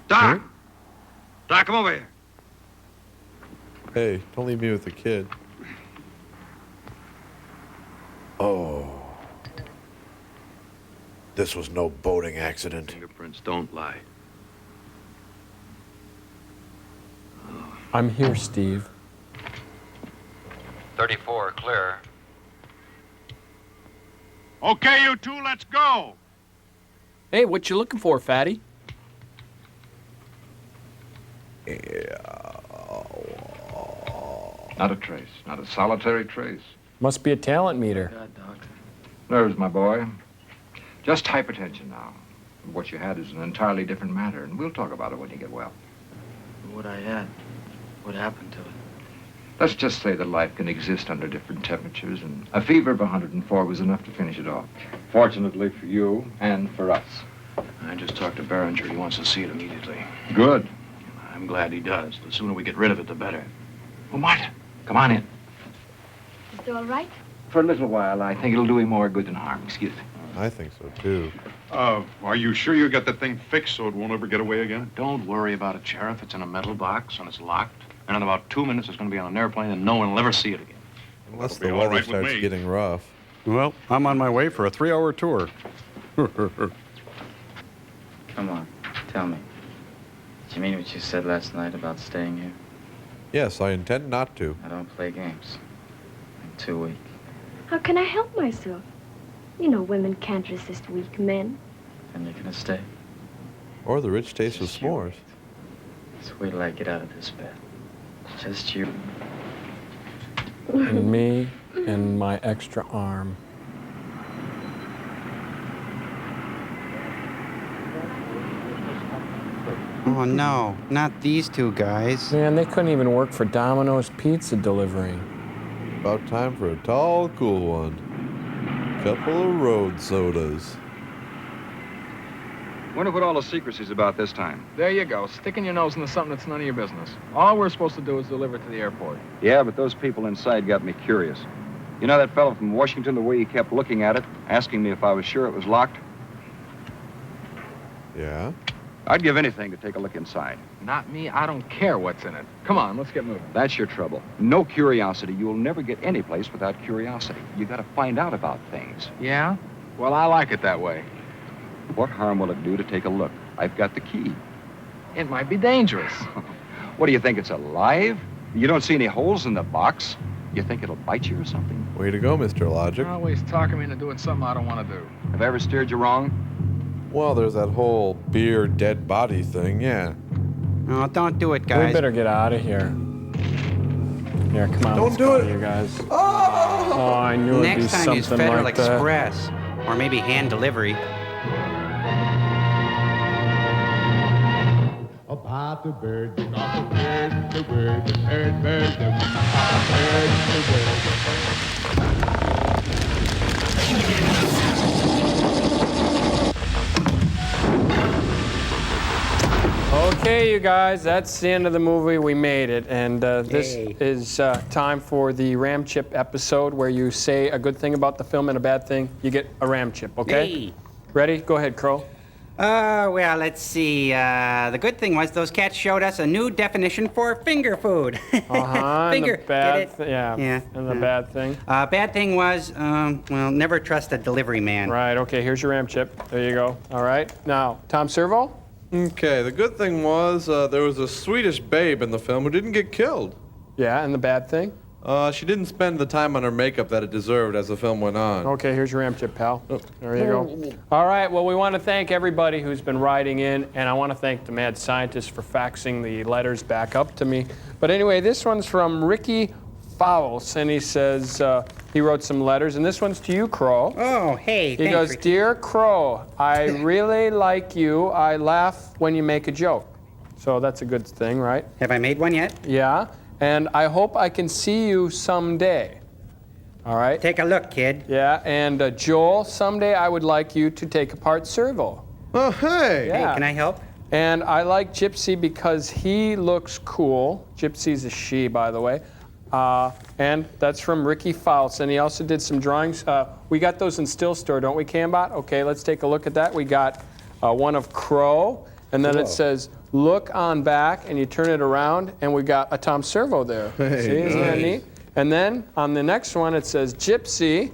Doc! Doc, come over here. Hey, don't leave me with the kid. Oh. This was no boating accident. Fingerprints don't lie. I'm here, Steve. 34, clear. Okay, you two, let's go. Hey, what you looking for, fatty? Not a trace, not a solitary trace. Must be a talent meter. Nerves, my boy. Just hypertension now. What you had is an entirely different matter, and we'll talk about it when you get well. What I had? What happened to it? Let's just say that life can exist under different temperatures, and a fever of 104 was enough to finish it off. Fortunately for you and for us. I just talked to Behringer. He wants to see it immediately. Good. I'm glad he does. The sooner we get rid of it, the better. Well, Martha, come on in. Is it all right? For a little while, I think it'll do him more good than harm. Excuse me. I think so, too. Are you sure you got that thing fixed so it won't ever get away again? Don't worry about it, Sheriff. It's in a metal box, and it's locked. And in about 2 minutes, it's going to be on an airplane, and no one will ever see it again. Unless That'll the be all weather right with starts me. getting rough. Well, I'm on my way for a 3-hour tour. Come on, tell me. Did you mean what you said last night about staying here? Yes, I intend not to. I don't play games. I'm too weak. How can I help myself? You know women can't resist weak men. Then you're gonna stay. Or the rich taste of s'mores. So wait till I get out of this bed. Just you. And me and my extra arm. Oh no, not these two guys. Man, they couldn't even work for Domino's Pizza delivering. About time for a tall, cool one. Couple of road sodas. Wonder what all the secrecy's about this time. There you go, sticking your nose into something that's none of your business. All we're supposed to do is deliver it to the airport. Yeah, but those people inside got me curious. You know that fellow from Washington, the way he kept looking at it, asking me if I was sure it was locked? Yeah? I'd give anything to take a look inside. Not me, I don't care what's in it. Come on, let's get moving. That's your trouble. No curiosity. You'll never get any place without curiosity. You gotta find out about things. Yeah? Well, I like it that way. What harm will it do to take a look? I've got the key. It might be dangerous. What do you think, it's alive? You don't see any holes in the box? You think it'll bite you or something? Way to go, Mr. Logic. You're always talking me into doing something I don't want to do. Have I ever steered you wrong? Well, there's that whole beer, dead body thing, yeah. Oh, don't do it, guys. We better get out of here. Here, come on. Don't let's do go, it. you guys. Oh, I knew it'd be Next time use something Federal like that. Express. Or maybe hand delivery. About the bird, the bird, the bird, the bird, bird, the bird, the bird. Okay, you guys, that's the end of the movie. We made it. And this is time for the Ram Chip episode where you say a good thing about the film and a bad thing. You get a Ram Chip, okay? Hey. Ready? Go ahead, Crow. Well, let's see. The good thing was those cats showed us a new definition for finger food. Uh-huh. Finger, and the bad get it? yeah. And the bad thing? Bad thing was, well, never trust a delivery man. Right, okay, here's your Ram Chip. There you go. All right. Now, Tom Servo? Okay, the good thing was there was a Swedish babe in the film who didn't get killed. Yeah, and the bad thing? She didn't spend the time on her makeup that it deserved as the film went on. Okay, here's your Ram Chip, pal. There you go. All right, well, we want to thank everybody who's been writing in, and I want to thank the mad scientist for faxing the letters back up to me. But anyway, this one's from Ricky Fowles, and he says, he wrote some letters, and this one's to you, Crow. Oh, hey, He thanks, goes, Ricky. Dear Crow, I really like you. I laugh when you make a joke. So that's a good thing, right? Have I made one yet? Yeah, and I hope I can see you someday. All right? Take a look, kid. Yeah, and Joel, someday I would like you to take apart Servo. Oh, hey! Yeah. Hey, can I help? And I like Gypsy because he looks cool. Gypsy's a she, by the way. And that's from Ricky Fouts. And he also did some drawings. We got those in Still Store, don't we, Cambot? Okay, let's take a look at that. We got one of Crow, and then it says, look on back, and you turn it around, and we got a Tom Servo there. Hey, See, isn't that nice. neat? And then on the next one, it says Gypsy.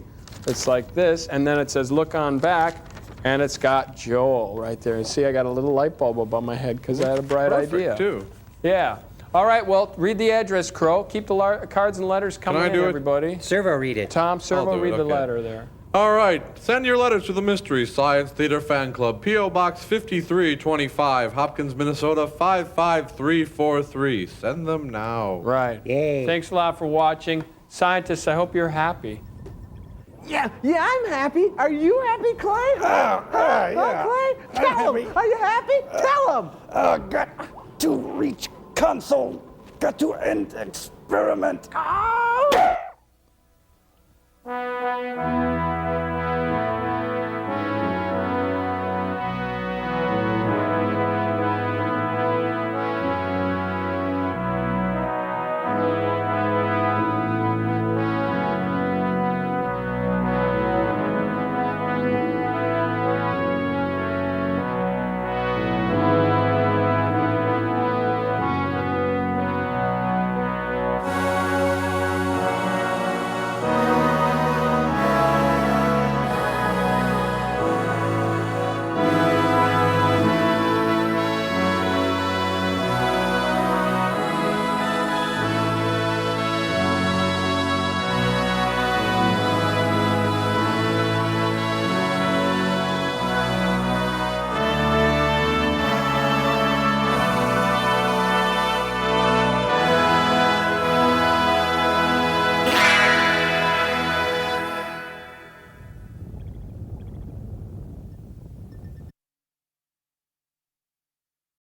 It's like this, and then it says look on back, And it's got Joel right there. See, I got a little light bulb above my head because I had a bright idea. Too. Yeah. All right, well, read the address, Crow. Keep the cards and letters coming in, everybody. Servo, read it. Tom, Servo, read the letter there. All right, send your letters to the Mystery Science Theater Fan Club, P.O. Box 5325, Hopkins, Minnesota 55343. Send them now. Right. Yay. Thanks a lot for watching. Scientists, I hope you're happy. Yeah, I'm happy. Are you happy, Clay? Yeah. Clay? Tell him. Are you happy? Tell him. Got to reach console. Got to end experiment. Oh!